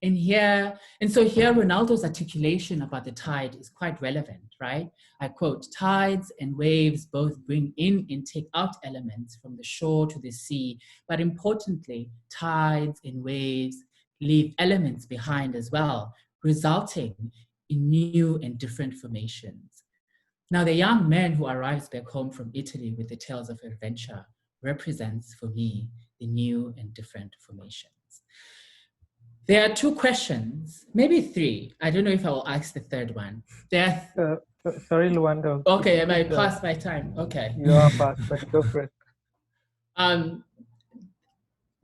And so here, Rinaldo's articulation about the tide is quite relevant, right? I quote, "Tides and waves both bring in and take out elements from the shore to the sea, but importantly, tides and waves leave elements behind as well, resulting in new and different formations." Now, the young man who arrives back home from Italy with the tales of adventure represents, for me, the new and different formations. There are two questions, maybe three. I don't know if I will ask the third one. Sorry, Luanda. Okay, am I past my time? Okay. You are past, but go for it.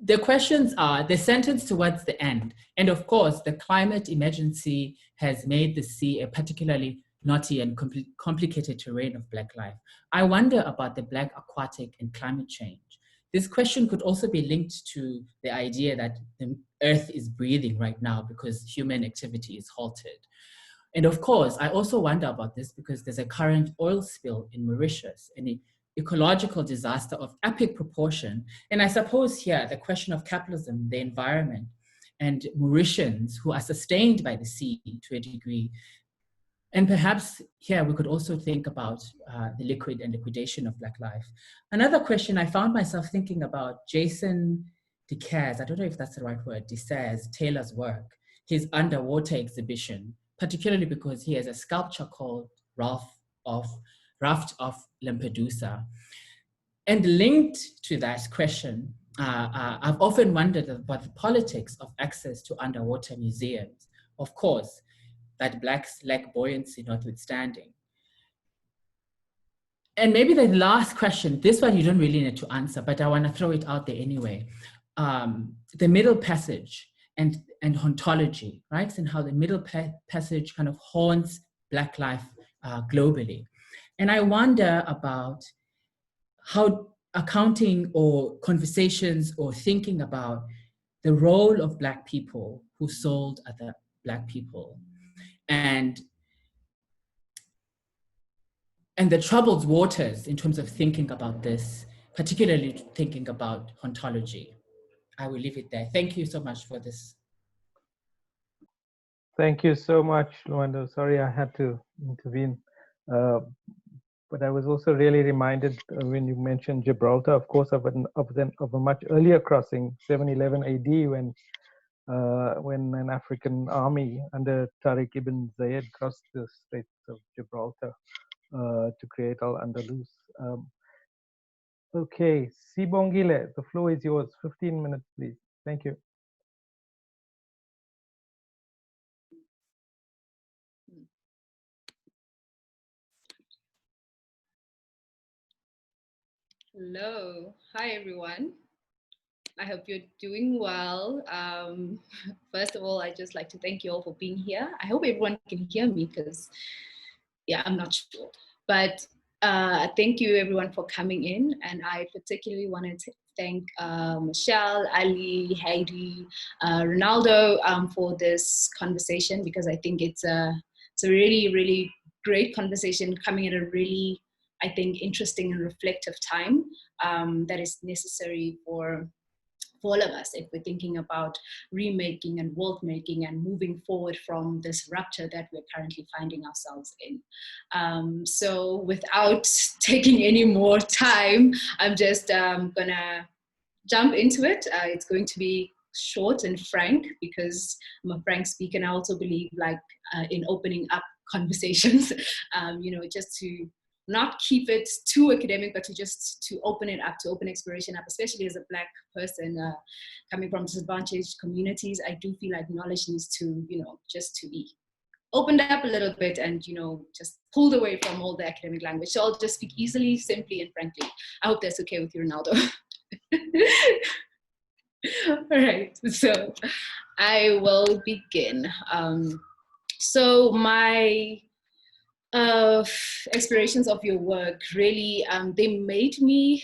The questions are the sentence towards the end. And of course, the climate emergency has made the sea a particularly knotty and complicated terrain of Black life. I wonder about the Black aquatic and climate change. This question could also be linked to the idea that the Earth is breathing right now because human activity is halted. And of course, I also wonder about this because there's a current oil spill in Mauritius, an ecological disaster of epic proportion. And I suppose here, the question of capitalism, the environment, and Mauritians who are sustained by the sea to a degree. And perhaps here we could also think about the liquid and liquidation of Black life. Another question I found myself thinking about Jason DeCares, I don't know if that's the right word, DeCares, Taylor's work, his underwater exhibition, particularly because he has a sculpture called Raft of Lampedusa. And linked to that question, I've often wondered about the politics of access to underwater museums. Of course, that Blacks lack buoyancy notwithstanding. And maybe the last question, this one you don't really need to answer, but I want to throw it out there anyway. The Middle Passage and hauntology, right? And how the Middle Passage kind of haunts Black life globally. And I wonder about how accounting or conversations or thinking about the role of Black people who sold other Black people and the troubled waters in terms of thinking about this, particularly thinking about hauntology. I will leave it there. Thank you so much for this. Thank you so much, Luanda. Sorry I had to intervene. But I was also really reminded when you mentioned Gibraltar, of course, of a much earlier crossing, 711 AD, when an African army under Tariq ibn Zayed crossed the Straits of Gibraltar to create Al-Andalus. Okay, Sibongile, the floor is yours. 15 minutes, please. Thank you. Hello, hi everyone. I hope you're doing well. First of all, I'd just like to thank you all for being here. I hope everyone can hear me because, yeah, I'm not sure. But thank you everyone for coming in. And I particularly wanted to thank Michelle, Ali, Heidi, Rinaldo for this conversation, because I think it's a really, really great conversation coming at a really, I think, interesting and reflective time that is necessary for all of us if we're thinking about remaking and world making and moving forward from this rupture that we're currently finding ourselves in. So without taking any more time, I'm just gonna jump into it. It's going to be short and frank because I'm a frank speaker, and I also believe in opening up conversations, just to not keep it too academic, but to open it up, to open exploration up, especially as a Black person coming from disadvantaged communities. I do feel like knowledge needs to, just to be opened up a little bit and, just pulled away from all the academic language. So I'll just speak easily, simply, and frankly. I hope that's okay with you, Rinaldo. All right, so I will begin. So my Explorations of your work really, they made me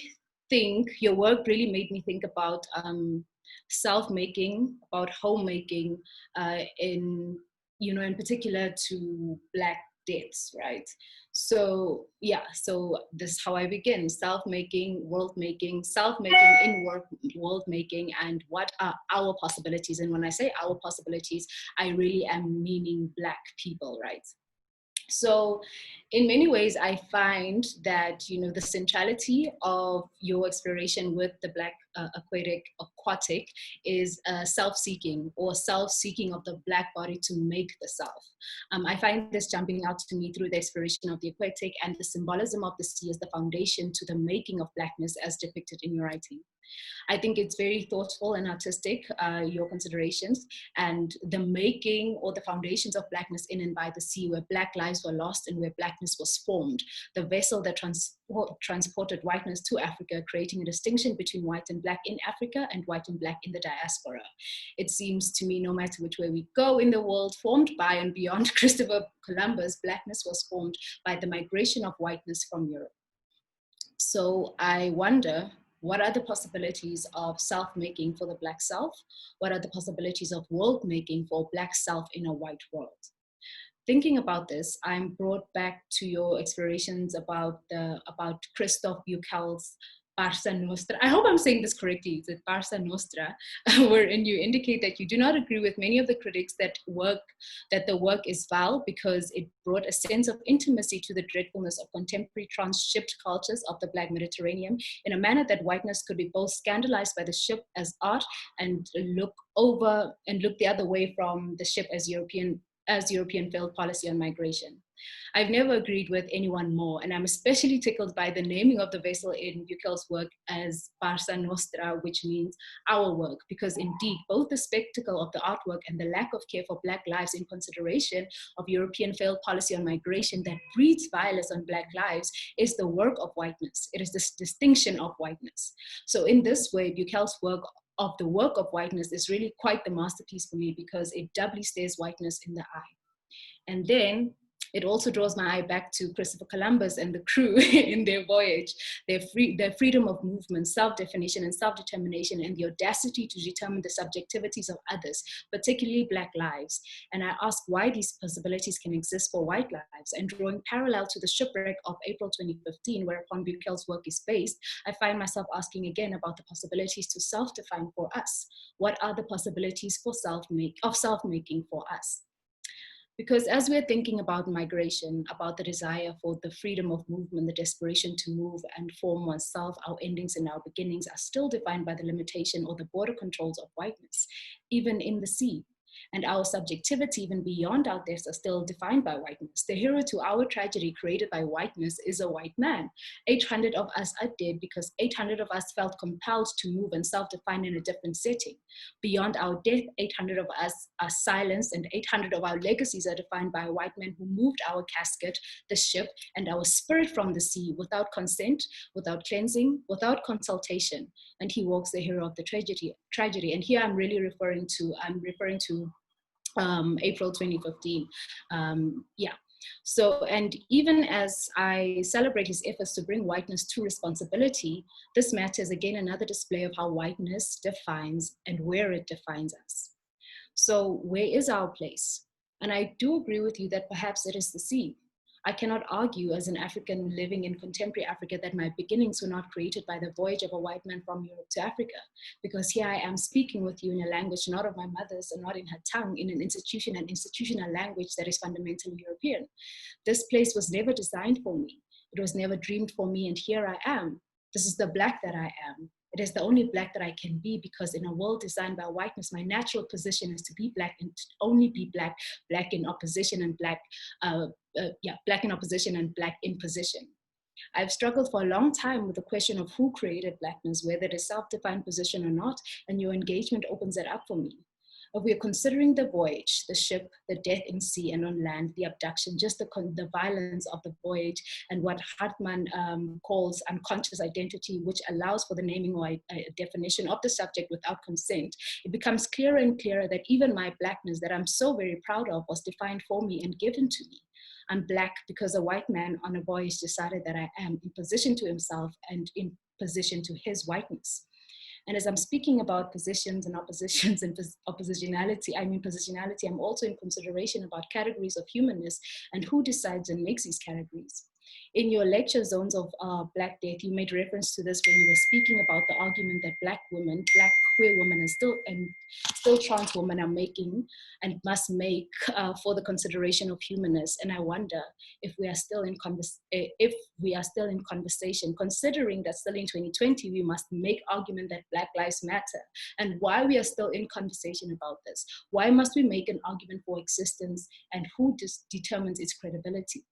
think, your work really made me think about self-making, about homemaking, in particular to Black deaths, right? So yeah, so this is how I begin: self-making, world-making, self-making in work, world-making, and what are our possibilities? And when I say our possibilities, I really am meaning Black people, right? So in many ways, I find that, the centrality of your exploration with the Black aquatic is self-seeking, or self-seeking of the Black body to make the self. I find this jumping out to me through the exploration of the aquatic and the symbolism of the sea as the foundation to the making of Blackness as depicted in your writing. I think it's very thoughtful and artistic, your considerations, and the making or the foundations of Blackness in and by the sea, where Black lives were lost and where Blackness was formed, the vessel that transported whiteness to Africa, creating a distinction between white and Black in Africa and white and Black in the diaspora. It seems to me, no matter which way we go in the world, formed by and beyond Christopher Columbus, Blackness was formed by the migration of whiteness from Europe. So I wonder, what are the possibilities of self-making for the Black self? What are the possibilities of world-making for Black self in a white world? Thinking about this, I'm brought back to your explorations about Christoph Buchel's Barca Nostra. I hope I'm saying this correctly. It's Barca Nostra, wherein you indicate that you do not agree with many of the critics that the work is vile because it brought a sense of intimacy to the dreadfulness of contemporary transshipped cultures of the Black Mediterranean in a manner that whiteness could be both scandalized by the ship as art and look the other way from the ship as European failed policy on migration. I've never agreed with anyone more, and I'm especially tickled by the naming of the vessel in Buchel's work as Barca Nostra, which means our work, because indeed both the spectacle of the artwork and the lack of care for Black lives in consideration of European failed policy on migration that breeds violence on Black lives is the work of whiteness. It is this distinction of whiteness. So in this way, Buchel's work of the work of whiteness is really quite the masterpiece for me, because it doubly stares whiteness in the eye. And then it also draws my eye back to Christopher Columbus and the crew in their voyage, their freedom of movement, self-definition and self-determination, and the audacity to determine the subjectivities of others, particularly Black lives. And I ask why these possibilities can exist for white lives. And drawing parallel to the shipwreck of April 2015, whereupon Buchel's work is based, I find myself asking again about the possibilities to self-define for us. What are the possibilities for self-making for us? Because as we're thinking about migration, about the desire for the freedom of movement, the desperation to move and form oneself, our endings and our beginnings are still defined by the limitation or the border controls of whiteness, even in the sea. And our subjectivity, even beyond our deaths, are still defined by whiteness. The hero to our tragedy created by whiteness is a white man. 800 of us are dead because 800 of us felt compelled to move and self-define in a different setting. Beyond our death, 800 of us are silenced, and 800 of our legacies are defined by a white man who moved our casket, the ship, and our spirit from the sea without consent, without cleansing, without consultation. And he walks the hero of the tragedy. And here I'm really referring to April 2015. So, and even as I celebrate his efforts to bring whiteness to responsibility, this matter is again another display of how whiteness defines and where it defines us. So where is our place? And I do agree with you that perhaps it is the sea. I cannot argue as an African living in contemporary Africa that my beginnings were not created by the voyage of a white man from Europe to Africa, because here I am speaking with you in a language not of my mother's and not in her tongue, in an institutional language that is fundamentally European. This place was never designed for me. It was never dreamed for me, and here I am. This is the Black that I am. It is the only Black that I can be, because in a world designed by whiteness, my natural position is to be Black and to only be Black, Black in opposition and Black in opposition and Black in position. I've struggled for a long time with the question of who created Blackness, whether it is self-defined position or not, and your engagement opens it up for me. If we are considering the voyage, the ship, the death in sea and on land, the abduction, just the violence of the voyage, and what Hartman calls unconscious identity, which allows for the naming or definition of the subject without consent, it becomes clearer and clearer that even my Blackness that I'm so very proud of was defined for me and given to me. I'm Black because a white man on a voice decided that I am in position to himself and in position to his whiteness. And as I'm speaking about positions and oppositions and oppositionality, I'm also in consideration about categories of humanness and who decides and makes these categories. In your lecture, Zones of Black Death, you made reference to this when you were speaking about the argument that Black women, Black queer women, and still trans women are making and must make for the consideration of humanness. And I wonder if we are still in conversation, considering that still in 2020 we must make argument that Black lives matter, and why we are still in conversation about this. Why must we make an argument for existence, and who determines its credibility?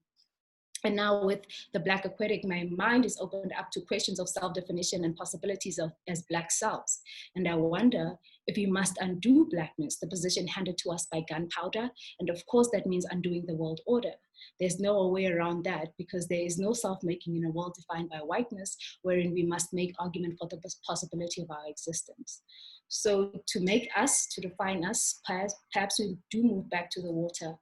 And now with the Black Aquatic, my mind is opened up to questions of self-definition and possibilities as Black selves. And I wonder if we must undo Blackness, the position handed to us by gunpowder. And of course, that means undoing the world order. There's no way around that, because there is no self-making in a world defined by whiteness, wherein we must make argument for the possibility of our existence. So to make us, to define us, perhaps we do move back to the water.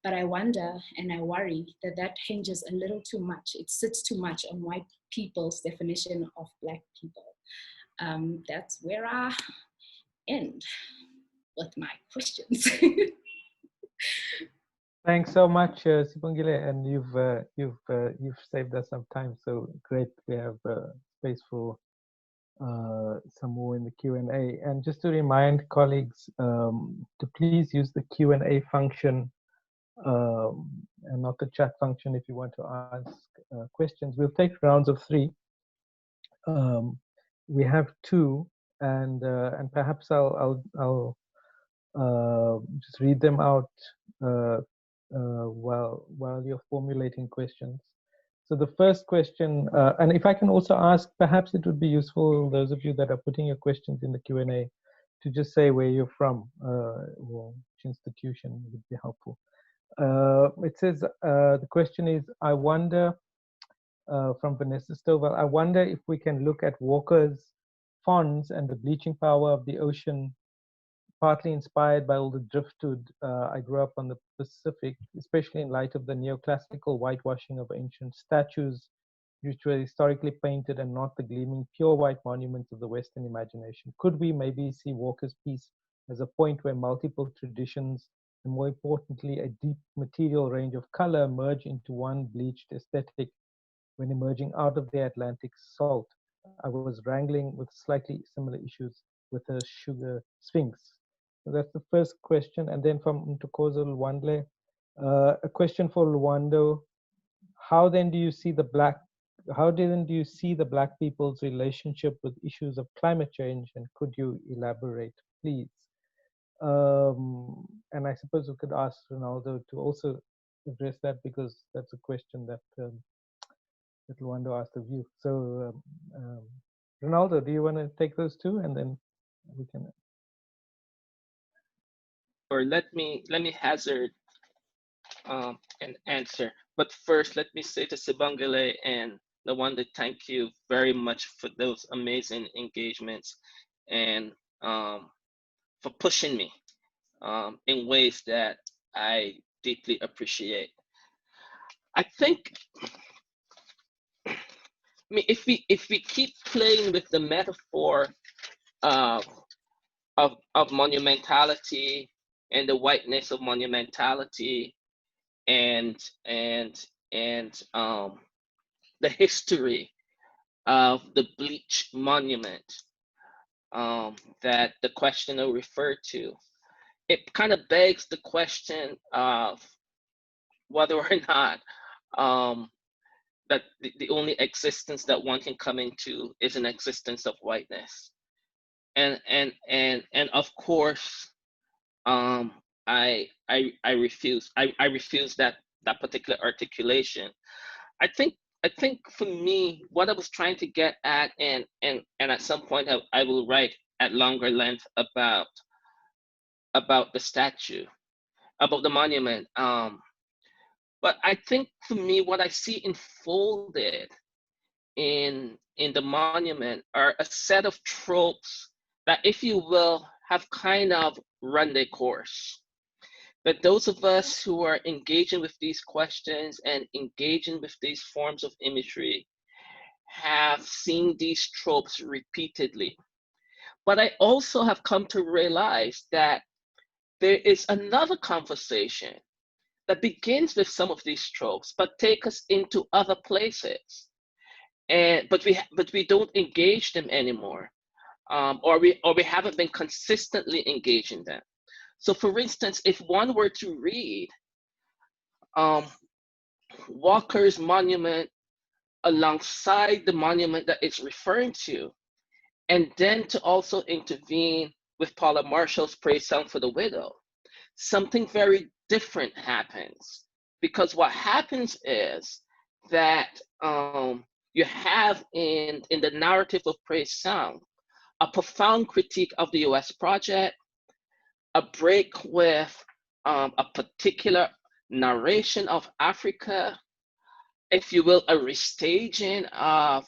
But I wonder and I worry that that hinges a little too much. It sits too much on white people's definition of Black people. That's where I end with my questions. Thanks so much, Sibongile, and you've saved us some time. So great, we have space for some more in the Q&A. And just to remind colleagues to please use the Q&A function and not the chat function if you want to ask questions. We'll take rounds of 3. We have 2, and perhaps I'll just read them out while you're formulating questions. So the first question, and if I can also ask, perhaps it would be useful, those of you that are putting your questions in the Q&A, to just say where you're from or which institution would be helpful. It says, the question is, I wonder, from Vanessa Stovall, I wonder if we can look at Walker's fonds and the bleaching power of the ocean, partly inspired by all the driftwood I grew up on the Pacific, especially in light of the neoclassical whitewashing of ancient statues, which were historically painted and not the gleaming pure white monuments of the Western imagination. Could we maybe see Walker's piece as a point where multiple traditions, and more importantly, a deep material range of color merge into one bleached aesthetic when emerging out of the Atlantic salt? I was wrangling with slightly similar issues with a sugar sphinx. So that's the first question. And then from Ntokozo Lwandle, a question for Lwando. How then do you see the Black people's relationship with issues of climate change? And could you elaborate, please? And I suppose we could ask Rinaldo to also address that, because that's a question that that Lwando asked of you. So Rinaldo, do you want to take those two, and then we can? Or let me hazard an answer. But first, let me say to Sibongile and Lwando, thank you very much for those amazing engagements, and for pushing me in ways that I deeply appreciate. I think, I mean, if we keep playing with the metaphor of monumentality and the whiteness of monumentality, and the history of the bleached monument that the questioner referred to, it kind of begs the question of whether or not that the only existence that one can come into is an existence of whiteness. And of course, I refuse that particular articulation. I think for me, what I was trying to get at, and at some point I will write at longer length about the statue, about the monument. But I think for me, what I see enfolded in the monument are a set of tropes that, if you will, have kind of run their course. That those of us who are engaging with these questions and engaging with these forms of imagery have seen these tropes repeatedly. But I also have come to realize that there is another conversation that begins with some of these tropes, but take us into other places. But we don't engage them anymore, or we haven't been consistently engaging them. So, for instance, if one were to read Walker's monument alongside the monument that it's referring to, and then to also intervene with Paula Marshall's Praise Song for the Widow, something very different happens. Because what happens is that you have in the narrative of Praise Song a profound critique of the US project, a break with a particular narration of Africa, if you will, a restaging of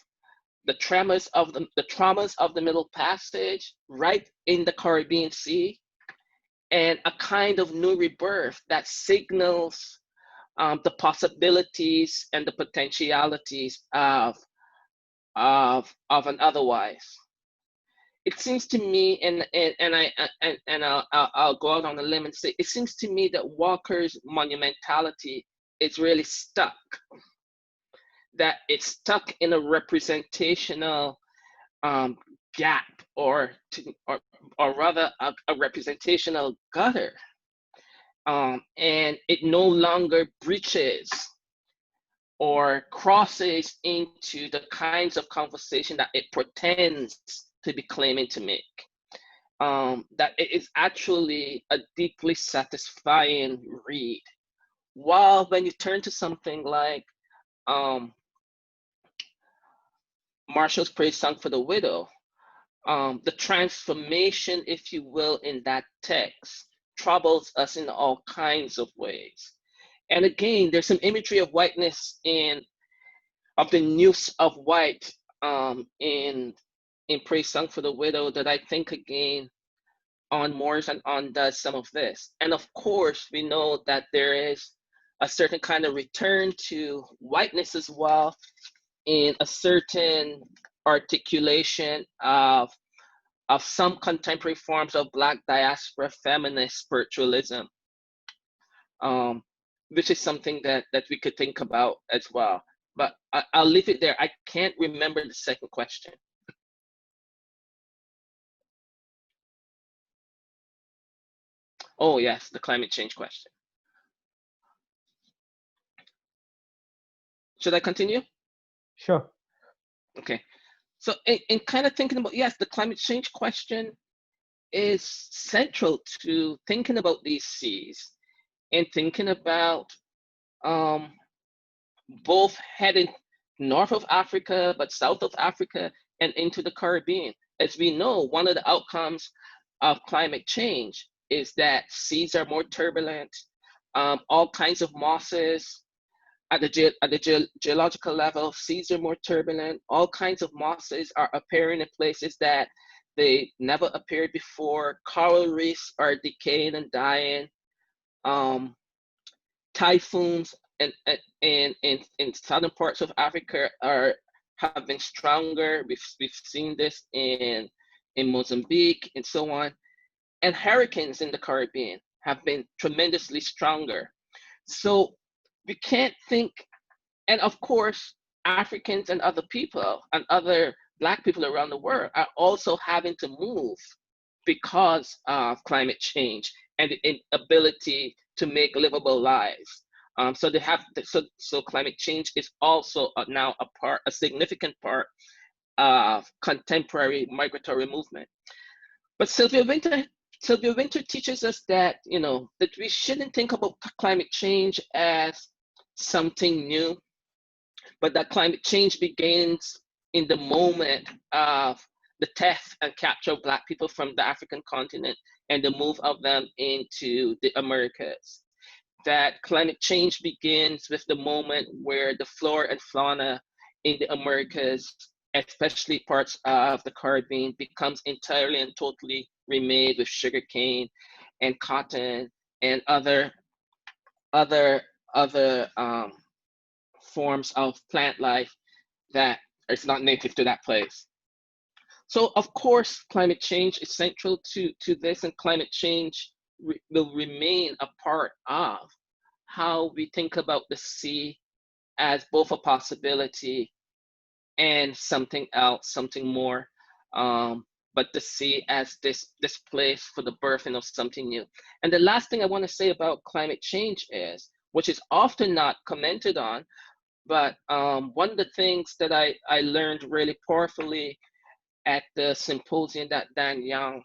the traumas of the Middle Passage right in the Caribbean Sea, and a kind of new rebirth that signals the possibilities and the potentialities of an otherwise. It seems to me, I'll go out on a limb and say, it seems to me that Walker's monumentality is really stuck. That it's stuck in a representational gap, or rather a representational gutter, and it no longer breaches or crosses into the kinds of conversation that it pretends to be claiming to make. That it is actually a deeply satisfying read. While when you turn to something like Marshall's Praise Song for the Widow, the transformation, if you will, in that text troubles us in all kinds of ways. And again, there's some imagery of whiteness of the use of white in Praise Song for the Widow that I think again unmoors and undoes some of this. And of course, we know that there is a certain kind of return to whiteness as well, in a certain articulation of some contemporary forms of Black diaspora feminist spiritualism, which is something that we could think about as well. But I'll leave it there. I can't remember the second question. Oh yes, the climate change question. Should I continue? Sure. Okay. So in kind of thinking about, yes, the climate change question is central to thinking about these seas and thinking about both heading north of Africa, but south of Africa and into the Caribbean. As we know, one of the outcomes of climate change is that seas are more turbulent, all kinds of mosses. At the geological level, seas are more turbulent. All kinds of mosses are appearing in places that they never appeared before. Coral reefs are decaying and dying. Typhoons in southern parts of Africa have been stronger. We've seen this in Mozambique and so on. And hurricanes in the Caribbean have been tremendously stronger. So we can't think, and of course, Africans and other people and other Black people around the world are also having to move because of climate change and the inability to make livable lives. So they have so climate change is also now a significant part of contemporary migratory movement. But Sylvia Wynter teaches us that that we shouldn't think about climate change as something new, but that climate change begins in the moment of the theft and capture of Black people from the African continent and the move of them into the Americas. That climate change begins with the moment where the flora and fauna in the Americas, especially parts of the Caribbean, becomes entirely and totally remade with sugarcane and cotton and other forms of plant life that is not native to that place. So of course, climate change is central to this, and climate change will remain a part of how we think about the sea as both a possibility and something else, something more. But the sea as this place for the birthing of something new. And the last thing I want to say about climate change is, which is often not commented on, but one of the things that I learned really powerfully at the symposium that Dan Young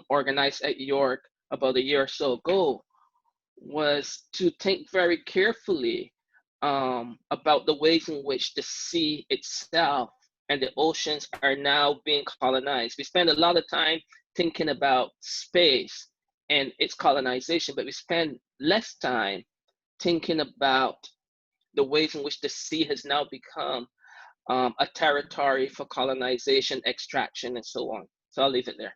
organized at York about a year or so ago was to think very carefully about the ways in which the sea itself and the oceans are now being colonized. We spend a lot of time thinking about space and its colonization, but we spend less time thinking about the ways in which the sea has now become a territory for colonization, extraction, and so on. So I'll leave it there.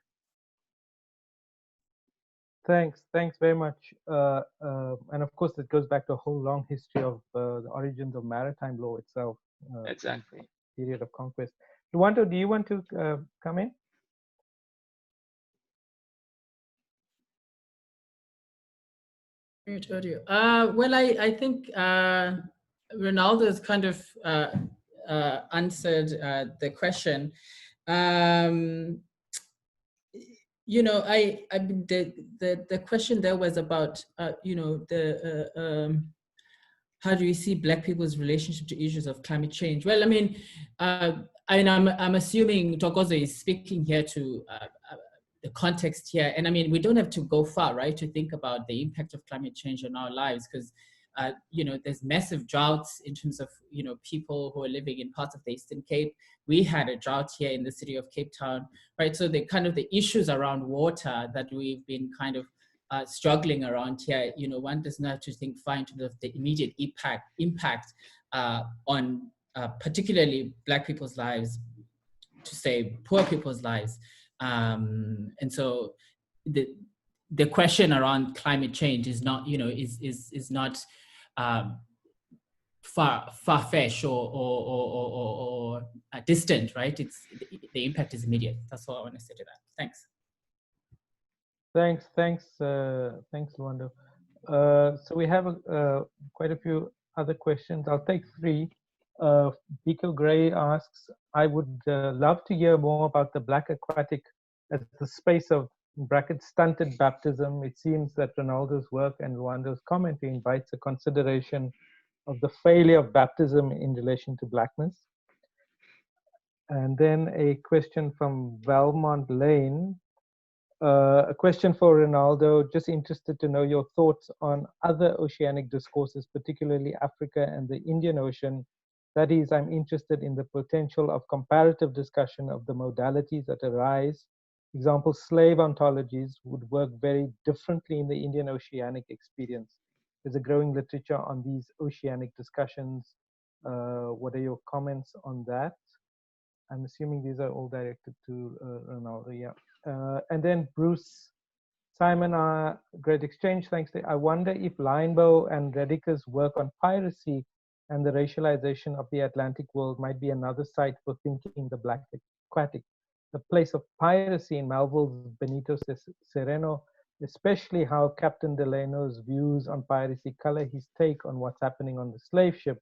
Thanks very much. And of course, it goes back to a whole long history of the origins of maritime law itself. Exactly. Period of conquest. Rinaldo, do you want to come in? Well, I think Rinaldo has kind of answered the question. You know, the question there was about you know, how do we see Black people's relationship to issues of climate change? Well, I mean, I'm assuming Tokozo is speaking here to the context here, and I mean, we don't have to go far, right, to think about the impact of climate change on our lives, because you know, there's massive droughts in terms of, you know, people who are living in parts of the Eastern Cape. We had a drought here in the city of Cape Town, right? So the kind of the issues around water that we've been kind of struggling around here, you know, one doesn't have to think far in terms of the immediate impact on particularly Black people's lives, to say poor people's lives. And so the question around climate change is not, you know, is not far-fetched or distant, right? It's the impact is immediate. That's all I want to say to that. Thanks. Thanks, Luando. So we have quite a few other questions. I'll take three. Biko Gray asks, I would love to hear more about the Black Aquatic as the space of, in brackets, stunted baptism. It seems that Rinaldo's work and Luando's commentary invites a consideration of the failure of baptism in relation to Blackness. And then a question from Valmont Lane. A question for Rinaldo, just interested to know your thoughts on other oceanic discourses, particularly Africa and the Indian Ocean. That is, I'm interested in the potential of comparative discussion of the modalities that arise. Example, slave ontologies would work very differently in the Indian Oceanic experience. There's a growing literature on these oceanic discussions. What are your comments on that? I'm assuming these are all directed to Rinaldo, yeah. And then Bruce Simon, great exchange, thanks. I wonder if Linebow and Rediker's work on piracy and the racialization of the Atlantic world might be another site for thinking the Black Aquatic, the place of piracy in Melville's Benito Sereno, especially how Captain Delano's views on piracy color his take on what's happening on the slave ship,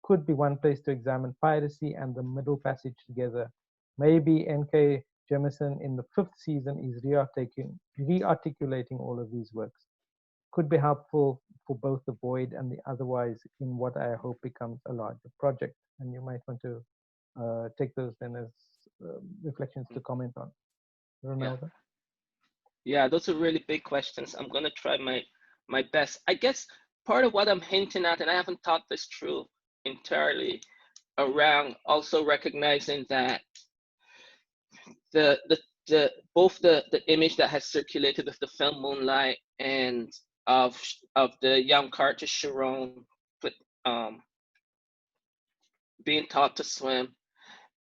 could be one place to examine piracy and the Middle Passage together. Maybe N.K. Jemisin in the 5th season is rearticulating all of these works. Could be helpful for both the void and the otherwise in what I hope becomes a larger project. And you might want to take those then as reflections to comment on. Rinaldo? Yeah, those are really big questions. I'm gonna try my best. I guess part of what I'm hinting at, and I haven't thought this through entirely, around also recognizing that both the image that has circulated with the film Moonlight and of the young character Sharon being taught to swim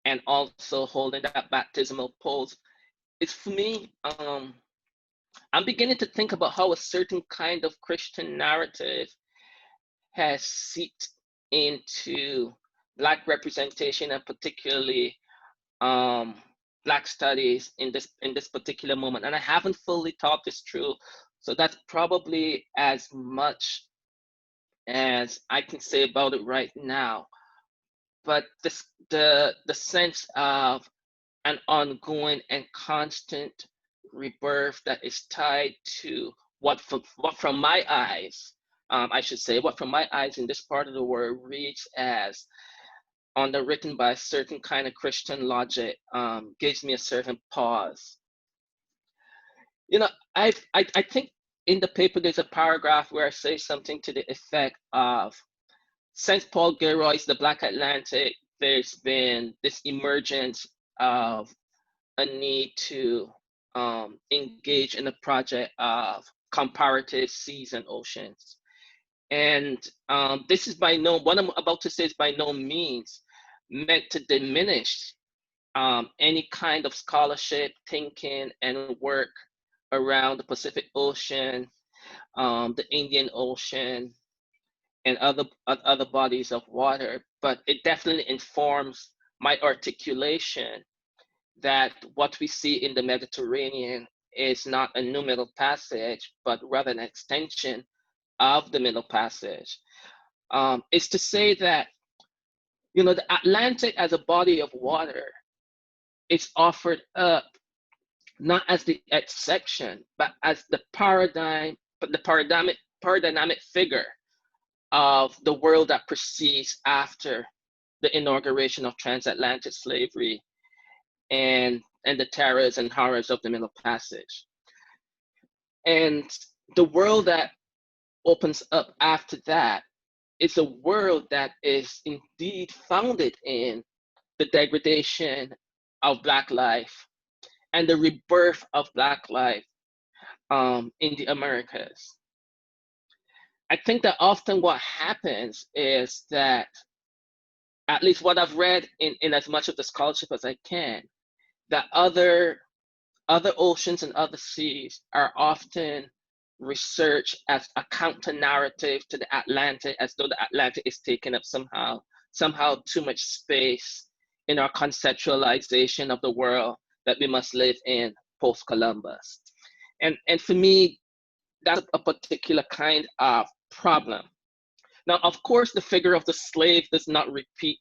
and also holding that baptismal pose, it's for me I'm beginning to think about how a certain kind of Christian narrative has seeped into Black representation, and particularly Black studies in this particular moment. And I haven't fully thought this through, so that's probably as much as I can say about it right now. But the sense of an ongoing and constant rebirth that is tied to what from my eyes, I should say, what from my eyes in this part of the world reads as underwritten by a certain kind of Christian logic, gives me a certain pause. You know, I think in the paper there's a paragraph where I say something to the effect of, since Paul Gilroy's The Black Atlantic, there's been this emergence of a need to engage in a project of comparative seas and oceans. And this is what I'm about to say is by no means meant to diminish any kind of scholarship, thinking, and work around the Pacific Ocean, the Indian Ocean, and other bodies of water, but it definitely informs my articulation that what we see in the Mediterranean is not a new Middle Passage, but rather an extension of the Middle Passage. Is to say that, you know, the Atlantic as a body of water is offered up not as the exception, but as the paradigm, but the paradigmatic figure of the world that proceeds after the inauguration of transatlantic slavery and the terrors and horrors of the Middle Passage. And the world that opens up after that is a world that is indeed founded in the degradation of Black life and the rebirth of Black life in the Americas. I think that often what happens is that, at least what I've read in as much of the scholarship as I can, that other oceans and other seas are often researched as a counter narrative to the Atlantic, as though the Atlantic is taking up somehow too much space in our conceptualization of the world that we must live in post-Columbus. And for me, that's a particular kind of problem. Now, of course, the figure of the slave does not repeat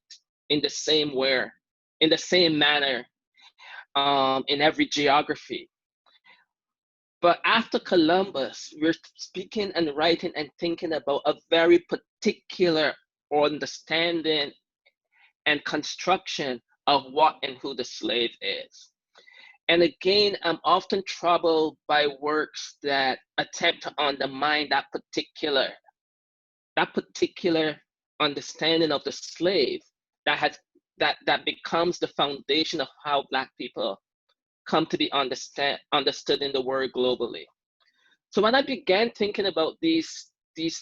in the same manner in every geography. But after Columbus, we're speaking and writing and thinking about a very particular understanding and construction of what and who the slave is. And again, I'm often troubled by works that attempt to undermine that particular understanding of the slave that becomes the foundation of how Black people come to be understood in the world globally. So when I began thinking about these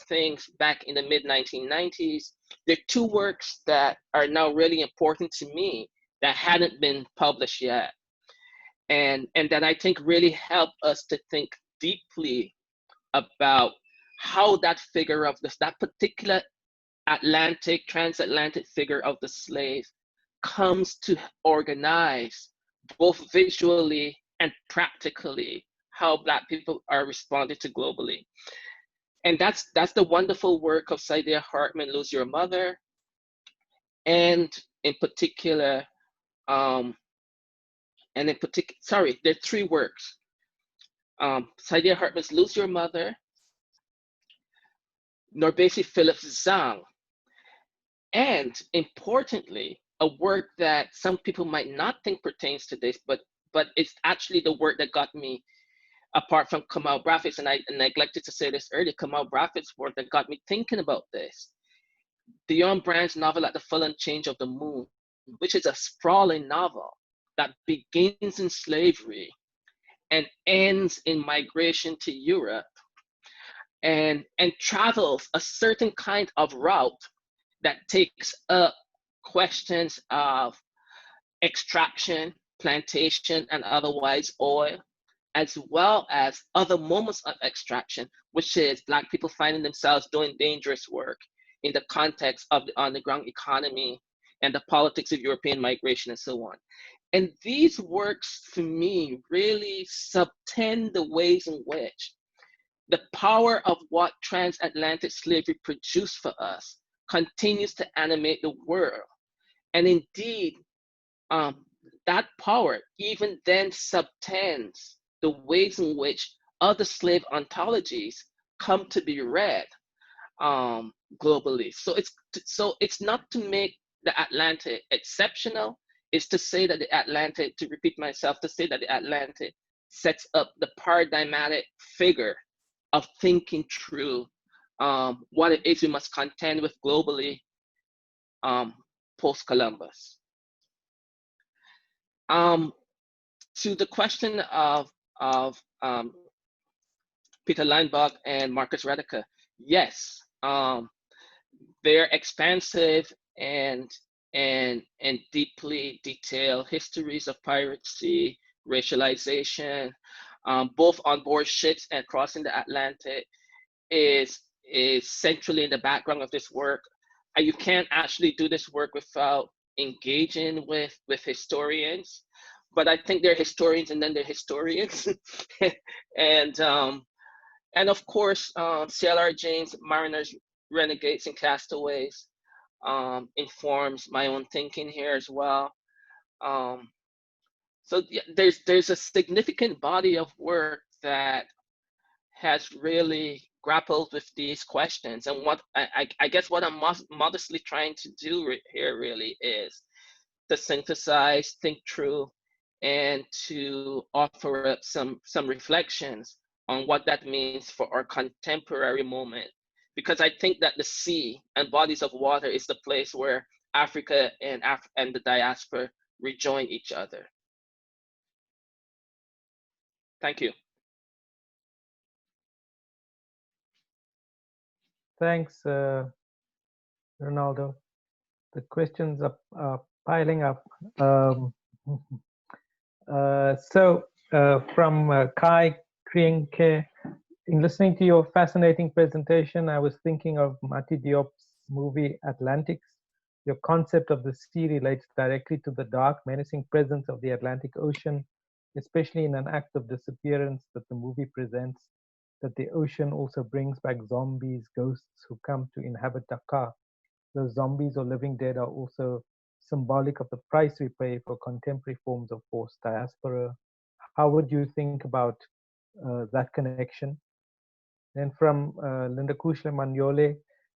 things back in the mid-1990s, there are two works that are now really important to me that hadn't been published yet. And that I think really help us to think deeply about how that figure of that particular transatlantic figure of the slave comes to organize both visually and practically how Black people are responding to globally. And that's the wonderful work of Saidiya Hartman, Lose Your Mother, and in particular, there are three works. Saidiya Hartman's Lose Your Mother, Norbesi Phillips' Zhang, and importantly, a work that some people might not think pertains to this, but it's actually the work that got me, apart from Kamal Brafi's, and I neglected to say this earlier, Kamal Brafi's work that got me thinking about this. Dion Brand's novel At the Full and Change of the Moon, which is a sprawling novel that begins in slavery and ends in migration to Europe, and travels a certain kind of route that takes up questions of extraction, plantation, and otherwise oil, as well as other moments of extraction, which is Black people finding themselves doing dangerous work in the context of the underground economy and the politics of European migration and so on. And these works, for me, really subtend the ways in which the power of what transatlantic slavery produced for us continues to animate the world. And indeed, that power even then subtends the ways in which other slave ontologies come to be read globally. So it's not to make the Atlantic exceptional, it's to say that the Atlantic, to repeat myself, to say that the Atlantic sets up the paradigmatic figure of thinking through what it is we must contend with globally post-Columbus. To the question of Peter Leinbach and Marcus Rediker, yes, they're expansive and deeply detailed histories of piracy, racialization, both on board ships and crossing the Atlantic is centrally in the background of this work. And you can't actually do this work without engaging with historians, but I think they're historians and then they're historians. and of course, C.L.R. James, Mariners, Renegades, and Castaways informs my own thinking here as well. So yeah, there's a significant body of work that has really grappled with these questions. And what I guess what I'm modestly trying to do here really is to synthesize, think through, and to offer up some reflections on what that means for our contemporary moment. Because I think that the sea and bodies of water is the place where Africa and the diaspora rejoin each other. Thank you. Thanks, Rinaldo. The questions are piling up. From Kai Krienke, in listening to your fascinating presentation, I was thinking of Mati Diop's movie Atlantics. Your concept of the sea relates directly to the dark, menacing presence of the Atlantic Ocean, especially in an act of disappearance that the movie presents, that the ocean also brings back zombies, ghosts who come to inhabit Dakar. Those zombies or living dead are also symbolic of the price we pay for contemporary forms of forced diaspora. How would you think about that connection? Then from Linda Kushla Magnole,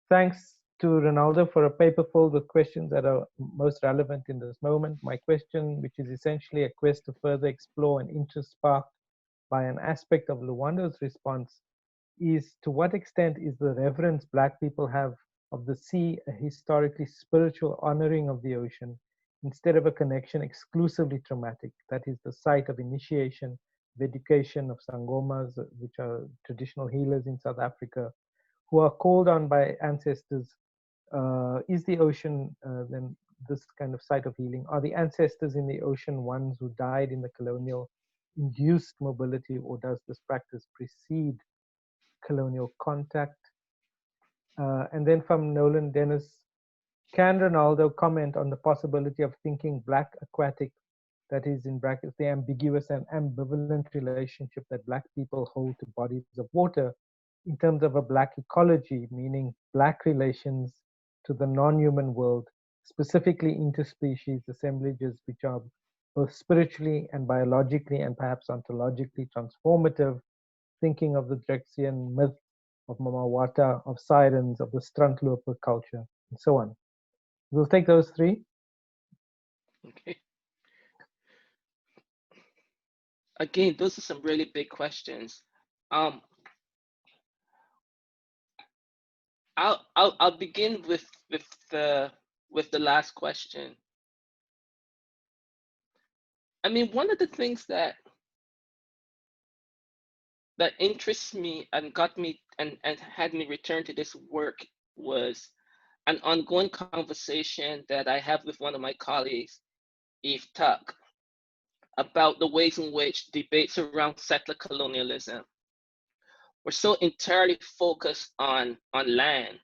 thanks to Rinaldo for a paper filled with questions that are most relevant in this moment. My question, which is essentially a quest to further explore an interest sparked by an aspect of Luando's response, is to what extent is the reverence Black people have of the sea a historically spiritual honoring of the ocean instead of a connection exclusively traumatic, that is the site of initiation, of education, of sangomas, which are traditional healers in South Africa, who are called on by ancestors. Is the ocean then this kind of site of healing? Are the ancestors in the ocean ones who died in the colonial induced mobility, or does this practice precede colonial contact? And then from Nolan Dennis, can Rinaldo comment on the possibility of thinking Black Aquatic, that is in brackets, the ambiguous and ambivalent relationship that Black people hold to bodies of water in terms of a Black ecology, meaning Black relations to the non-human world, specifically interspecies assemblages which are both spiritually and biologically and perhaps ontologically transformative, thinking of the Drexian myth of Mamawata, of sirens, of the Strandloper culture, and so on. We'll take those three. Okay. Again, those are some really big questions. I'll begin with the last question. I mean, one of the things that interests me and got me and had me return to this work was an ongoing conversation that I have with one of my colleagues, Eve Tuck, about the ways in which debates around settler colonialism were so entirely focused on land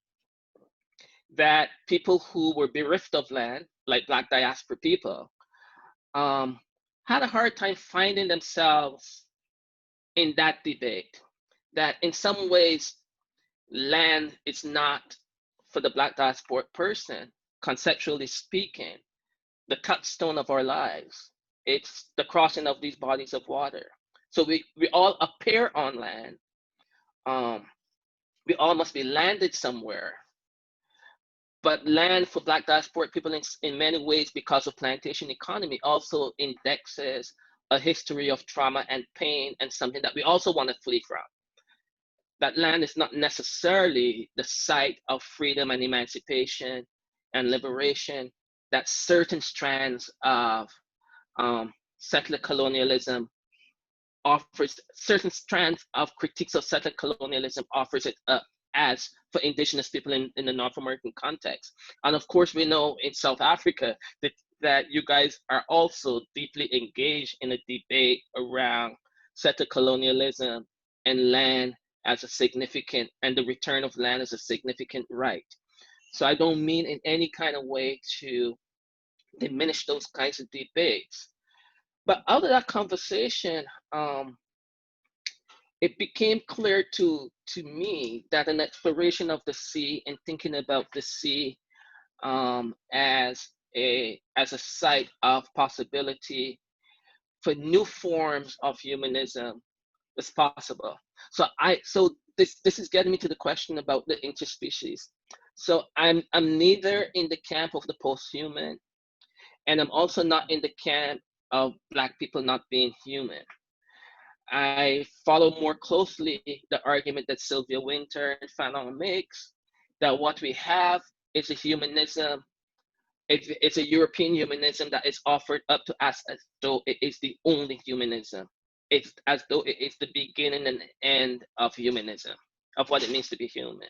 that people who were bereft of land, like Black diaspora people, had a hard time finding themselves in that debate. That in some ways, land is not, for the Black diaspora person, conceptually speaking, the touchstone of our lives. It's the crossing of these bodies of water. So we all appear on land. We all must be landed somewhere. But land for Black diaspora people in many ways, because of plantation economy, also indexes a history of trauma and pain, and something that we also want to flee from. That land is not necessarily the site of freedom and emancipation and liberation, that certain strands of settler colonialism offers, certain strands of critiques of settler colonialism offers it up as for indigenous people in the North American context. And of course, we know in South Africa that you guys are also deeply engaged in a debate around settler colonialism and land as a significant, and the return of land as a significant right. So I don't mean in any kind of way to diminish those kinds of debates. But out of that conversation, it became clear to me that an exploration of the sea and thinking about the sea as a site of possibility for new forms of humanism is possible. So this is getting me to the question about the interspecies. So I'm neither in the camp of the post-human, and I'm also not in the camp of Black people not being human. I follow more closely the argument that Sylvia Winter and Fanon makes, that what we have is a humanism, it's a European humanism that is offered up to us as though it is the only humanism. It's as though it is the beginning and end of humanism, of what it means to be human.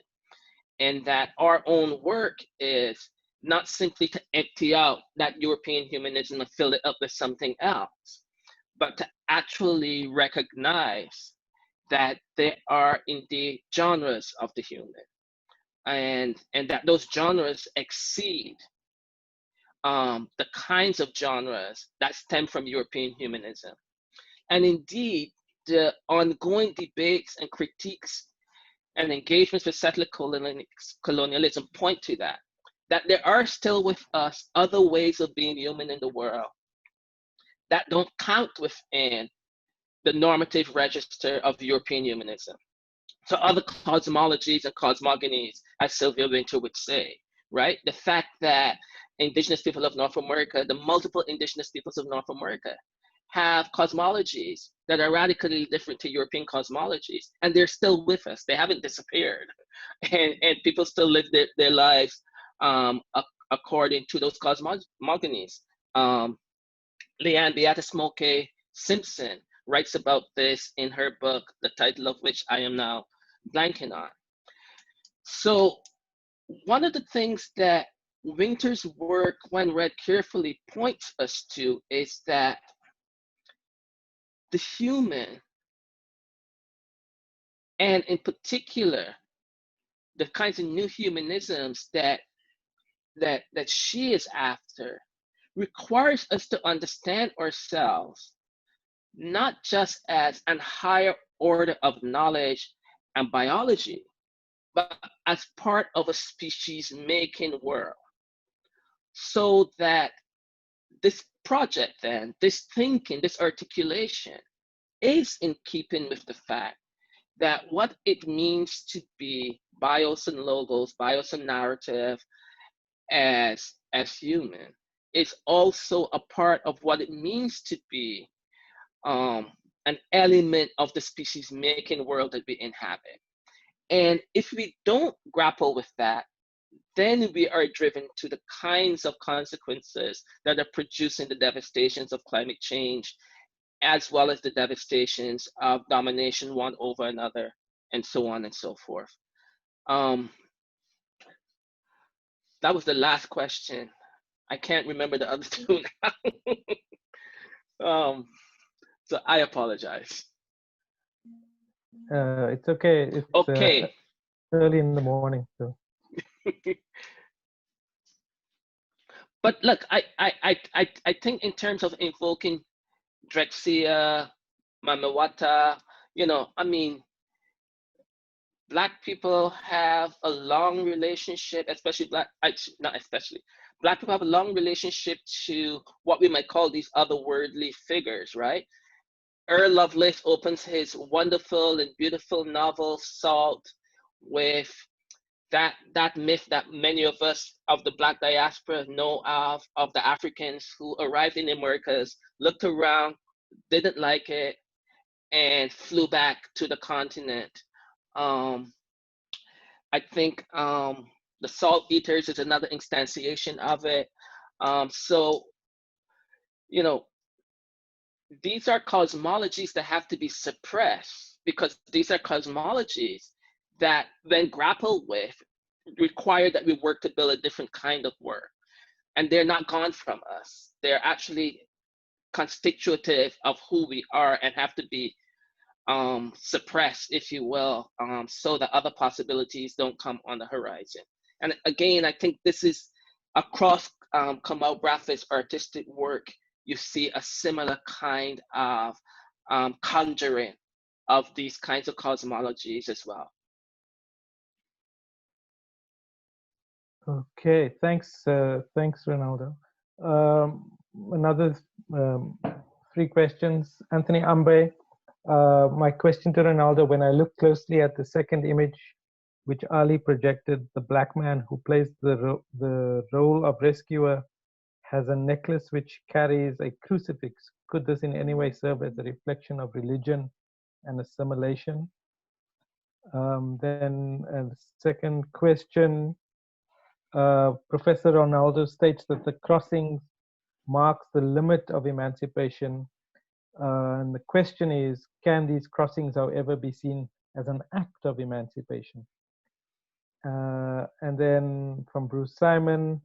And that our own work is not simply to empty out that European humanism and fill it up with something else, but to actually recognize that there are indeed genres of the human, and that those genres exceed the kinds of genres that stem from European humanism. And indeed, the ongoing debates and critiques and engagements with settler colonialism point to that there are still with us other ways of being human in the world that don't count within the normative register of European humanism. So other cosmologies and cosmogonies, as Sylvia Winter would say, right? The fact that indigenous people of North America, the multiple indigenous peoples of North America, have cosmologies that are radically different to European cosmologies, and they're still with us. They haven't disappeared, and people still live their lives according to those cosmogonies. Leanne Beata Smokey Simpson writes about this in her book, the title of which I am now blanking on. So one of the things that Winter's work, when read carefully, points us to is that the human, and in particular, the kinds of new humanisms that she is after, requires us to understand ourselves not just as a higher order of knowledge and biology, but as part of a species-making world. So that this project then, this thinking, this articulation is in keeping with the fact that what it means to be bios and logos, bios and narrative as human is also a part of what it means to be an element of the species making world that we inhabit. And if we don't grapple with that, then we are driven to the kinds of consequences that are producing the devastations of climate change, as well as the devastations of domination one over another, and so on and so forth. That was the last question. I can't remember the other two now. So I apologize. It's okay. It's Okay. early in the morning. So. But look, I think in terms of invoking Drexcia, Mamawata, you know, I mean, Black people have a long relationship, especially not especially, Black people have a long relationship to what we might call these otherworldly figures, right? Earl Lovelace opens his wonderful and beautiful novel, Salt, with that myth that many of us of the Black diaspora know of the Africans who arrived in the Americas, looked around, didn't like it, and flew back to the continent. I think the Salt Eaters is another instantiation of it. So, you know, these are cosmologies that have to be suppressed because these are cosmologies that, when grappled with, require that we work to build a different kind of work. And they're not gone from us. They're actually constitutive of who we are and have to be suppressed, if you will, so that other possibilities don't come on the horizon. And again, I think this is across Kamau Brathwaite's artistic work, you see a similar kind of conjuring of these kinds of cosmologies as well. Okay, thanks, Rinaldo. Another 3 questions. Anthony Ambe, my question to Rinaldo: when I look closely at the second image, which Ali projected, the Black man who plays the role of rescuer has a necklace which carries a crucifix. Could this in any way serve as a reflection of religion and assimilation? Then the second question, Professor Rinaldo states that the crossings marks the limit of emancipation. And the question is, can these crossings, however, be seen as an act of emancipation? And then from Bruce Simon,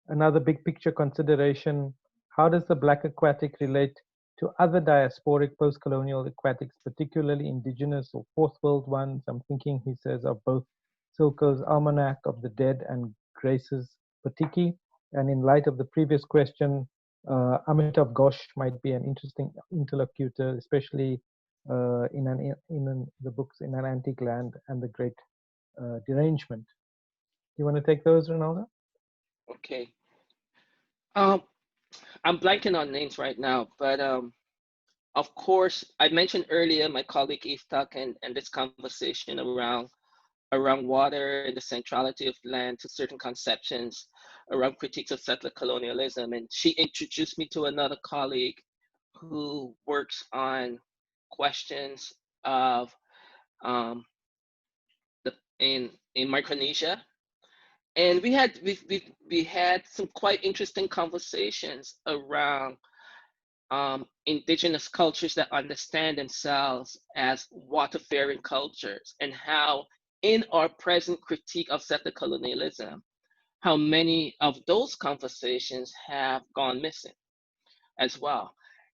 another big picture consideration: how does the Black Aquatic relate to other diasporic post-colonial aquatics, particularly indigenous or fourth world ones? I'm thinking, he says, of both Silko's Almanac of the Dead and Grace's Patiki. And in light of the previous question, Amitav Ghosh might be an interesting interlocutor, especially in the books In an Antique Land and The Great Derangement. You want to take those, Rinaldo? Okay. I'm blanking on names right now, but of course, I mentioned earlier my colleague Iftak and this conversation around water and the centrality of land to certain conceptions around critiques of settler colonialism. And she introduced me to another colleague who works on questions of in Micronesia. And we had some quite interesting conversations around indigenous cultures that understand themselves as waterfaring cultures, and how in our present critique of settler colonialism, how many of those conversations have gone missing as well.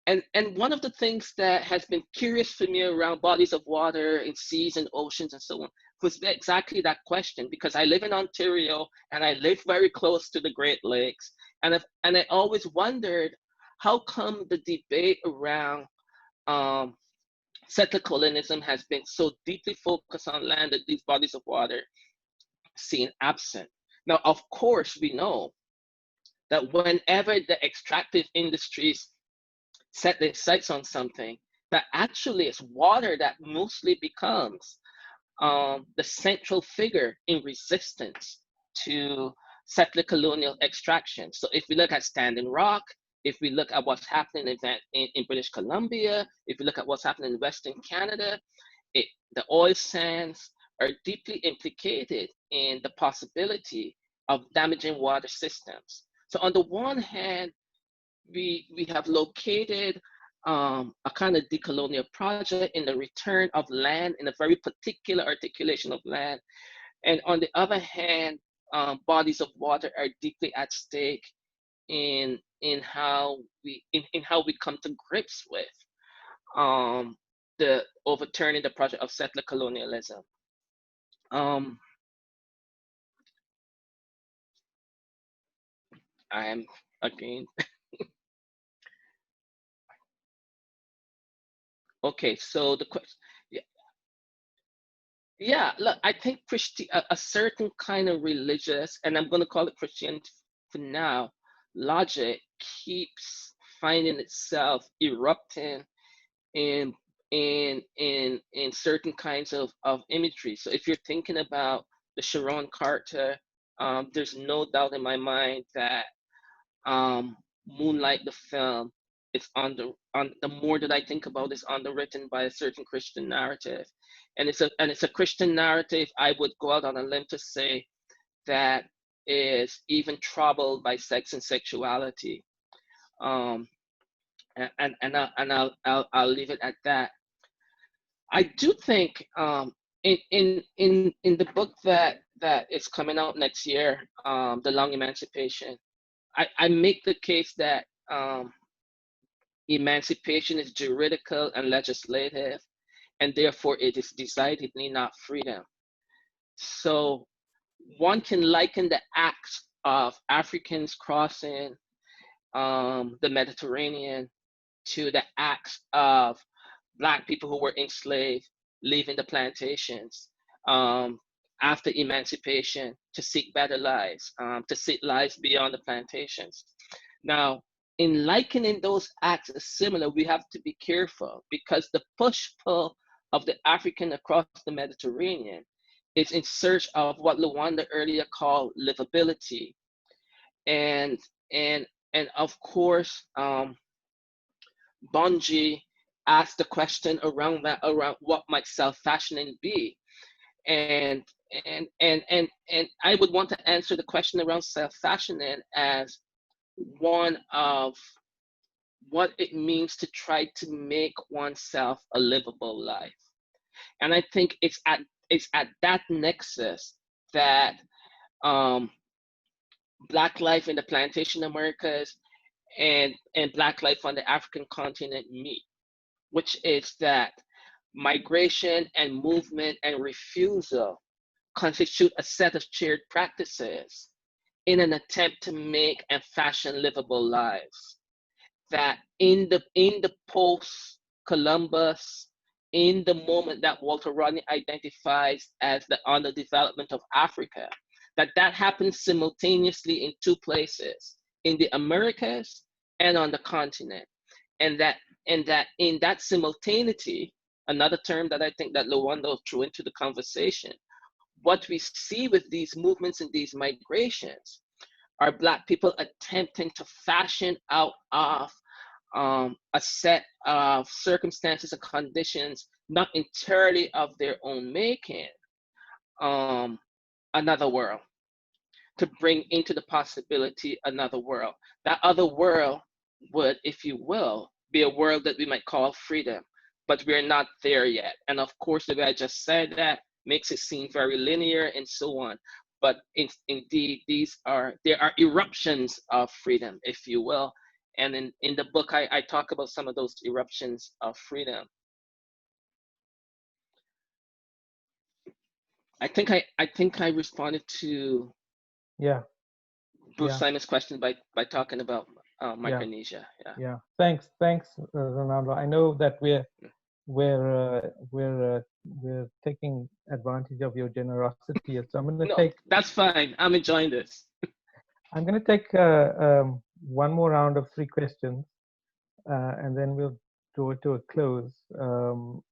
And one of the things that has been curious for me around bodies of water and seas and oceans and so on was exactly that question, because I live in Ontario and I live very close to the Great Lakes. And I always wondered, how come the debate around settler colonialism has been so deeply focused on land that these bodies of water seem absent? Now, of course, we know that whenever the extractive industries set their sights on something, that actually is water that mostly becomes the central figure in resistance to settler colonial extraction. So if we look at Standing Rock, if we look at what's happening in British Columbia, if we look at what's happening in Western Canada, the oil sands are deeply implicated in the possibility of damaging water systems. So on the one hand, we have located a kind of decolonial project in the return of land, in a very particular articulation of land. And on the other hand, bodies of water are deeply at stake in in how we come to grips with the overturning the project of settler colonialism. I am again. Okay, so the question, yeah, look, I think a certain kind of religious, and I'm going to call it Christianity for now, logic keeps finding itself erupting in certain kinds of imagery. So if you're thinking about the Sharon Carter, there's no doubt in my mind that Moonlight, the film, it's the more that I think about, it's underwritten by a certain Christian narrative, and it's a Christian narrative. I would go out on a limb to say that is even troubled by sex and sexuality, and I'll leave it at that. I do think in the book that is coming out next year, The Long Emancipation, I make the case that emancipation is juridical and legislative, and therefore it is decidedly not freedom. So one can liken the acts of Africans crossing the Mediterranean to the acts of Black people who were enslaved leaving the plantations after emancipation to seek better lives, to seek lives beyond the plantations. Now, in likening those acts as similar, we have to be careful, because the push-pull of the African across the Mediterranean is in search of what Luanda earlier called livability. And of course, Bonji asked the question around that, around what might self-fashioning be. And I would want to answer the question around self-fashioning as one of what it means to try to make oneself a livable life. And I think it's at that nexus that Black life in the plantation Americas and Black life on the African continent meet, which is that migration and movement and refusal constitute a set of shared practices in an attempt to make and fashion livable lives. That in the post-Columbus, in the moment that Walter Rodney identifies as the underdevelopment of Africa, that happens simultaneously in two places, in the Americas and on the continent. And that in that simultaneity, another term that I think that Luanda threw into the conversation, what we see with these movements and these migrations are Black people attempting to fashion out of a set of circumstances and conditions, not entirely of their own making, another world, to bring into the possibility another world. That other world would, if you will, be a world that we might call freedom, but we're not there yet. And of course, the way I just said that makes it seem very linear and so on. But indeed, there are eruptions of freedom, if you will. And in the book, I talk about some of those eruptions of freedom. I think I responded to Bruce Simon's question by talking about Micronesia. Yeah. Thanks, Ronaldo. I know that we're taking advantage of your generosity, so I'm going to take. That's fine. I'm enjoying this. I'm going to take one more round of 3 questions, and then we'll draw it to a close.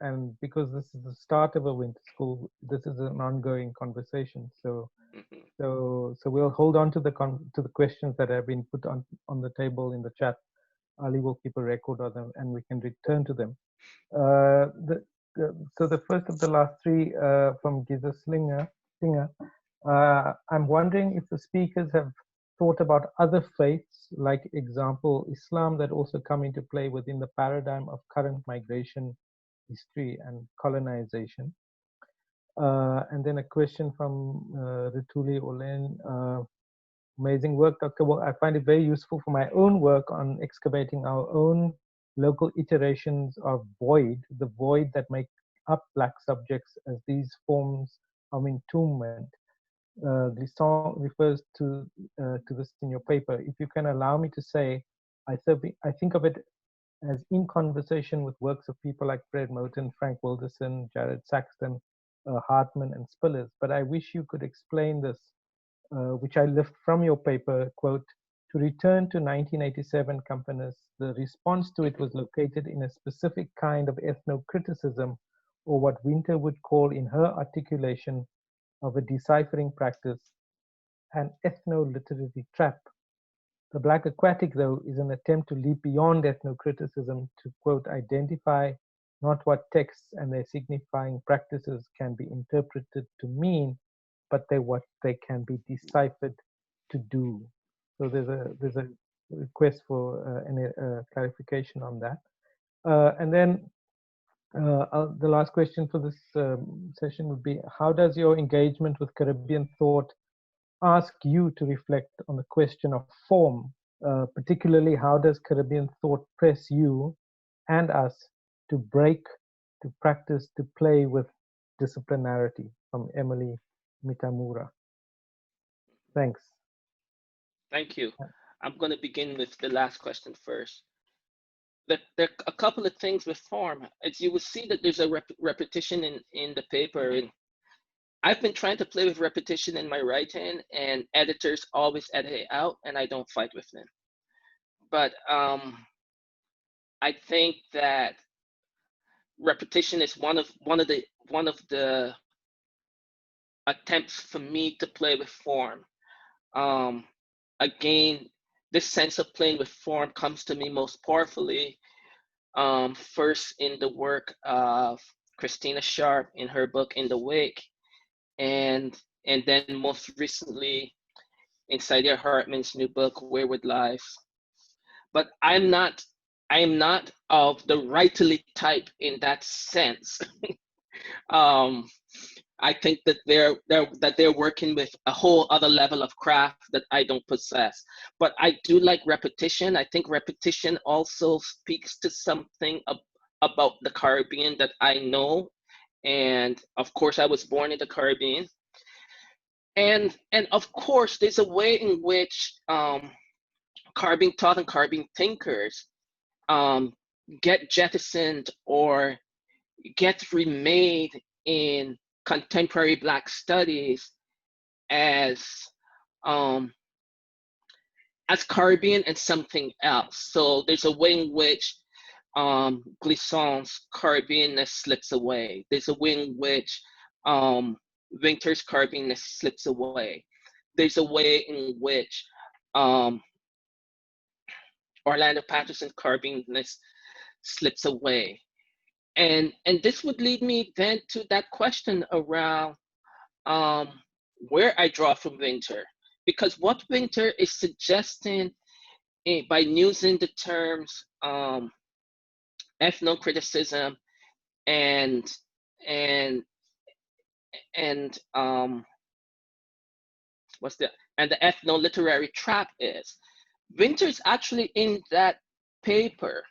And because this is the start of a winter school, this is an ongoing conversation. So we'll hold on to the questions that have been put on the table in the chat. Ali will keep a record of them, and we can return to them. So the first of the last 3 from Giza Singer. I'm wondering if the speakers have thought about other faiths, like example Islam, that also come into play within the paradigm of current migration history and colonization. And then a question from Rituli Olen. amazing work, Dr. I find it very useful for my own work on excavating our own local iterations of void, the void that make up Black subjects as these forms of entombment. Glisson refers to this in your paper. If you can allow me to say, I think of it as in conversation with works of people like Fred Moten, Frank Wilderson, Jared Saxton, Hartman, and Spillers. But I wish you could explain this, which I lift from your paper, quote, to return to 1987 Campanus, the response to it was located in a specific kind of ethno-criticism, or what Winter would call in her articulation of a deciphering practice, an ethno-literary trap. The Black Aquatic, though, is an attempt to leap beyond ethno-criticism to, quote, identify not what texts and their signifying practices can be interpreted to mean, but what they can be deciphered to do. So there's a request for any clarification on that. And then the last question for this session would be, how does your engagement with Caribbean thought ask you to reflect on the question of form? Particularly, how does Caribbean thought press you and us to break, to practice, to play with disciplinarity? From Emily Mitamura. Thanks. Thank you. I'm going to begin with the last question first. There are a couple of things with form. As you will see that there's a repetition in the paper. And I've been trying to play with repetition in my writing, and editors always edit it out, and I don't fight with them. But I think that repetition is one of the attempts for me to play with form. Again, this sense of playing with form comes to me most powerfully first in the work of Christina Sharp in her book In the Wake, and then most recently in Saidiya Hartman's new book Wayward Lives. But I am not of the writerly type in that sense. I think that they're working with a whole other level of craft that I don't possess. But I do like repetition. I think repetition also speaks to something about the Caribbean that I know. And of course, I was born in the Caribbean. And of course, there's a way in which Caribbean thought and Caribbean thinkers get jettisoned or get remade in contemporary Black studies as Caribbean and something else. So there's a way in which Glisson's Caribbeanness slips away. There's a way in which Winter's Caribbeanness slips away. There's a way in which Orlando Patterson's Caribbeanness slips away. And this would lead me then to that question around where I draw from Winter, because what Winter is suggesting by using the terms ethno-criticism and the ethno-literary trap is, Winter's actually in that paper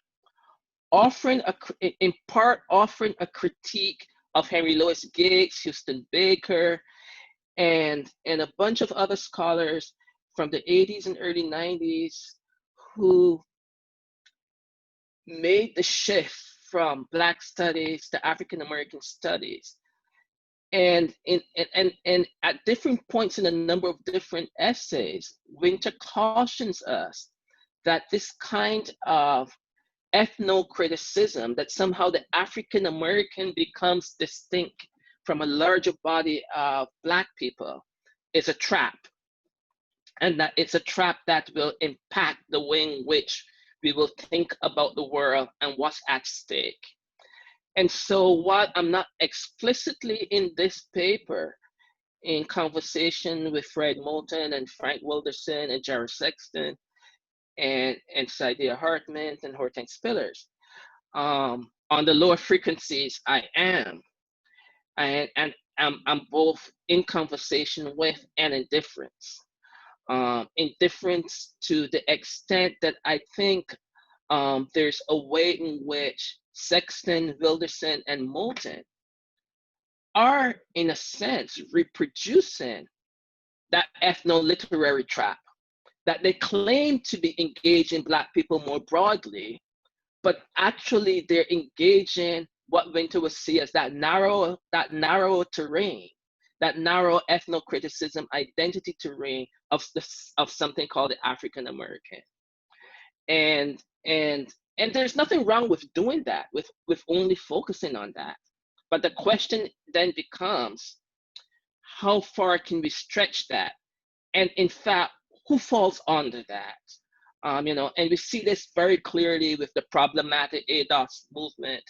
in part offering a critique of Henry Louis Gates, Houston Baker, and a bunch of other scholars from the 80s and early 90s who made the shift from Black studies to African American studies. And at different points in a number of different essays, Winter cautions us that this kind of ethno-criticism, that somehow the African American becomes distinct from a larger body of Black people, is a trap. And that it's a trap that will impact the way in which we will think about the world and what's at stake. And so while I'm not explicitly in this paper in conversation with Fred Moten and Frank Wilderson and Jared Sexton and Saidiya Hartman and Hortense Spillers, on the lower frequencies I am. And I'm both in conversation with and indifference. indifference to the extent that I think there's a way in which Sexton, Wilderson, and Moulton are, in a sense, reproducing that ethno-literary trap, that they claim to be engaging Black people more broadly, but actually they're engaging what Winter would see as that narrow terrain, that narrow ethno-criticism identity terrain of something called the African American. And there's nothing wrong with doing that, with only focusing on that. But the question then becomes, how far can we stretch that? And in fact, who falls under that? You know, and we see this very clearly with the problematic ADOS movement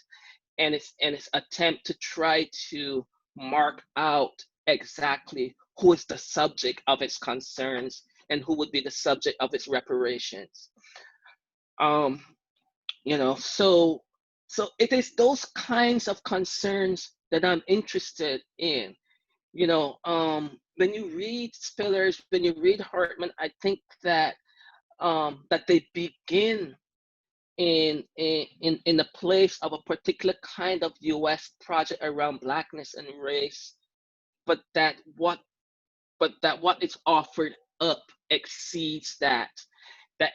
and its attempt to try to mark out exactly who is the subject of its concerns and who would be the subject of its reparations. You know, so it is those kinds of concerns that I'm interested in. You know, when you read Spillers, when you read Hartman, I think that that they begin in the place of a particular kind of U.S. project around Blackness and race, but that what is offered up exceeds that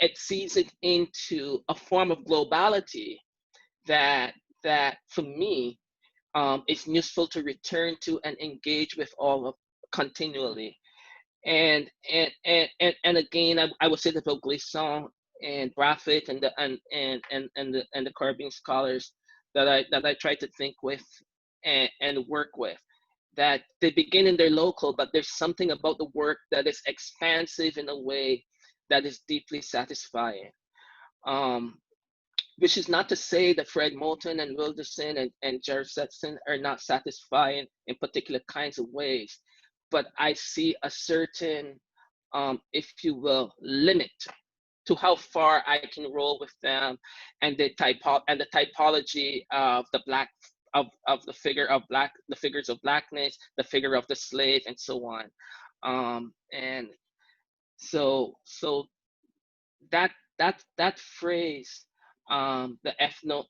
exceeds it into a form of globality that for me is useful to return to and engage with all of continually. And again, I would say that about Glisson and Braffett and the Caribbean scholars that I try to think with and work with, that they begin in their local, but there's something about the work that is expansive in a way that is deeply satisfying. Which is not to say that Fred Moulton and Wilderson and Jared Sexton are not satisfying in particular kinds of ways, but I see a certain, if you will, limit to how far I can roll with them, and the typology of the Black, of the figure of Black, the figures of Blackness, the figure of the slave, and so on. And so that phrase, the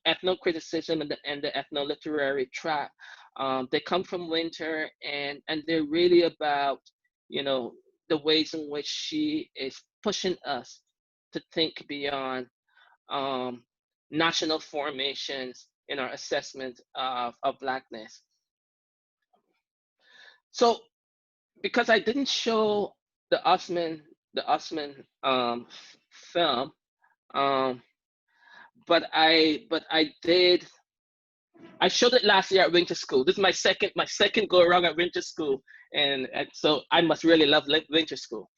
ethno-criticism and the ethno-literary trap, they come from Winter, and they're really about, you know, the ways in which she is pushing us to think beyond national formations in our assessment of Blackness. So, because I didn't show the Osman film, but I did. I showed it last year at Winter School. This is my second go around at Winter School, and so I must really love Winter School.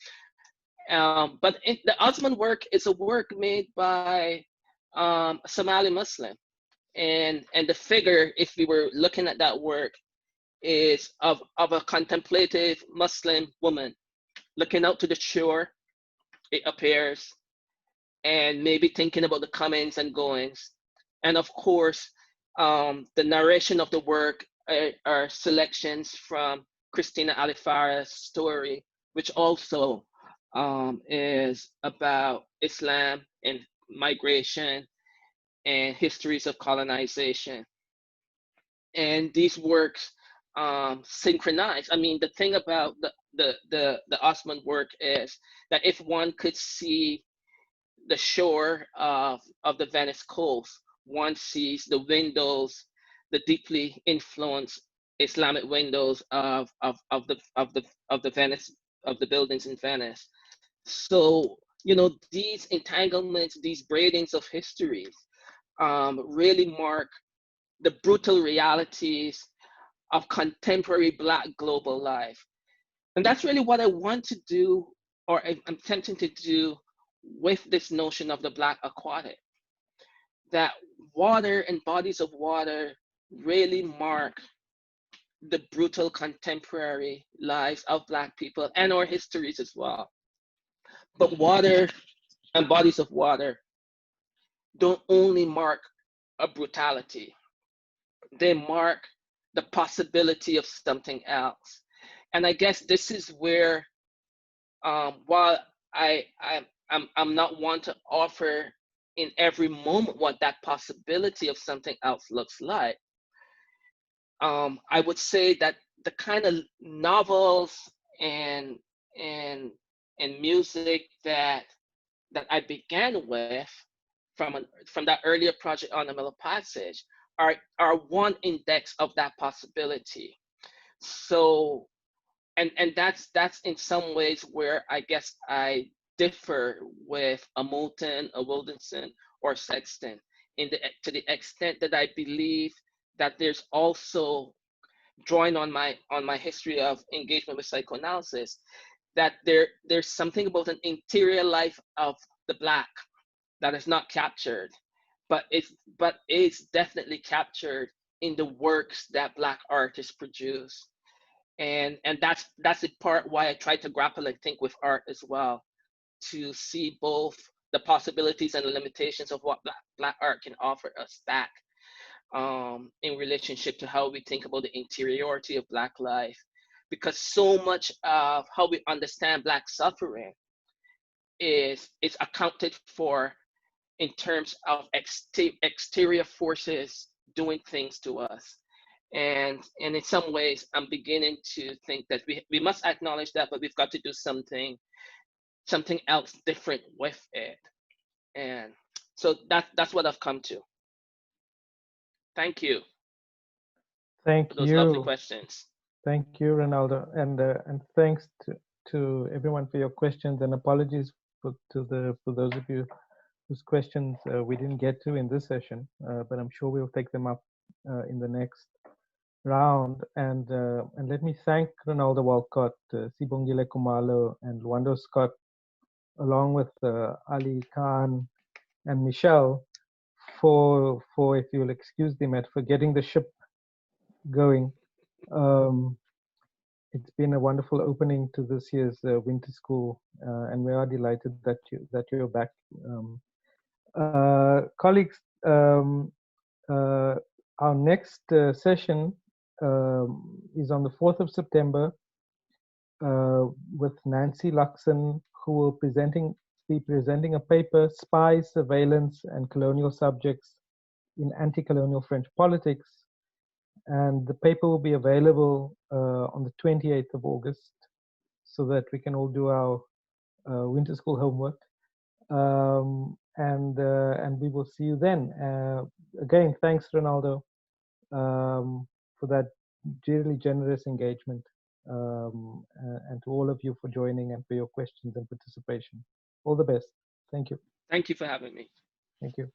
But the Osman work is a work made by a Somali Muslim, and the figure, if we were looking at that work, is of a contemplative Muslim woman looking out to the shore, it appears, and maybe thinking about the comings and goings. And of course, the narration of the work are selections from Christina Alifara's story, which also is about Islam and migration and histories of colonization. And these works synchronize. I mean, the thing about the Osman work is that if one could see the shore of the Venice coast, one sees the windows, the deeply influenced Islamic windows of the Venice, of the buildings in Venice. So, you know, these entanglements, these braidings of histories really mark the brutal realities of contemporary Black global life. And that's really what I want to do, or I'm attempting to do, with this notion of the Black Aquatic. That water and bodies of water really mark the brutal contemporary lives of Black people and our histories as well. But water and bodies of water don't only mark a brutality, they mark the possibility of something else. And I guess this is where, while I'm not one to offer in every moment what that possibility of something else looks like. I would say that the kind of novels and and music that I began with from that earlier project on the Middle Passage are one index of that possibility. So and that's in some ways where I guess I differ with a Moulton, a Wilkinson, or Sexton to the extent that I believe that there's also, drawing on my history of engagement with psychoanalysis, that there's something about an interior life of the Black that is not captured, but it's definitely captured in the works that Black artists produce. And that's the part why I try to grapple and think with art as well, to see both the possibilities and the limitations of what Black art can offer us back, in relationship to how we think about the interiority of Black life, because so much of how we understand Black suffering is accounted for in terms of exterior forces doing things to us. And in some ways, I'm beginning to think that we must acknowledge that, but we've got to do something else different with it. And so that's what I've come to. Thank you. Thank for those lovely you. questions. Thank you, Rinaldo, and thanks to everyone for your questions, and apologies for those of you whose questions we didn't get to in this session, but I'm sure we'll take them up in the next round. And let me thank Rinaldo Walcott, Sibongile Kumalo, and Luando Scott, along with Ali Khan and Michelle, for if you'll excuse them, for getting the ship going. It's been a wonderful opening to this year's winter school, and we are delighted that you're back. Colleagues, our next session is on the 4th of September with Nancy Luxon, who will be presenting a paper, Spies, Surveillance, and Colonial Subjects in Anti-Colonial French Politics. And the paper will be available on the 28th of August, so that we can all do our winter school homework. And we will see you then. Again, thanks, Rinaldo, for that really generous engagement, and to all of you for joining and for your questions and participation. All the best. Thank you. Thank you for having me. Thank you.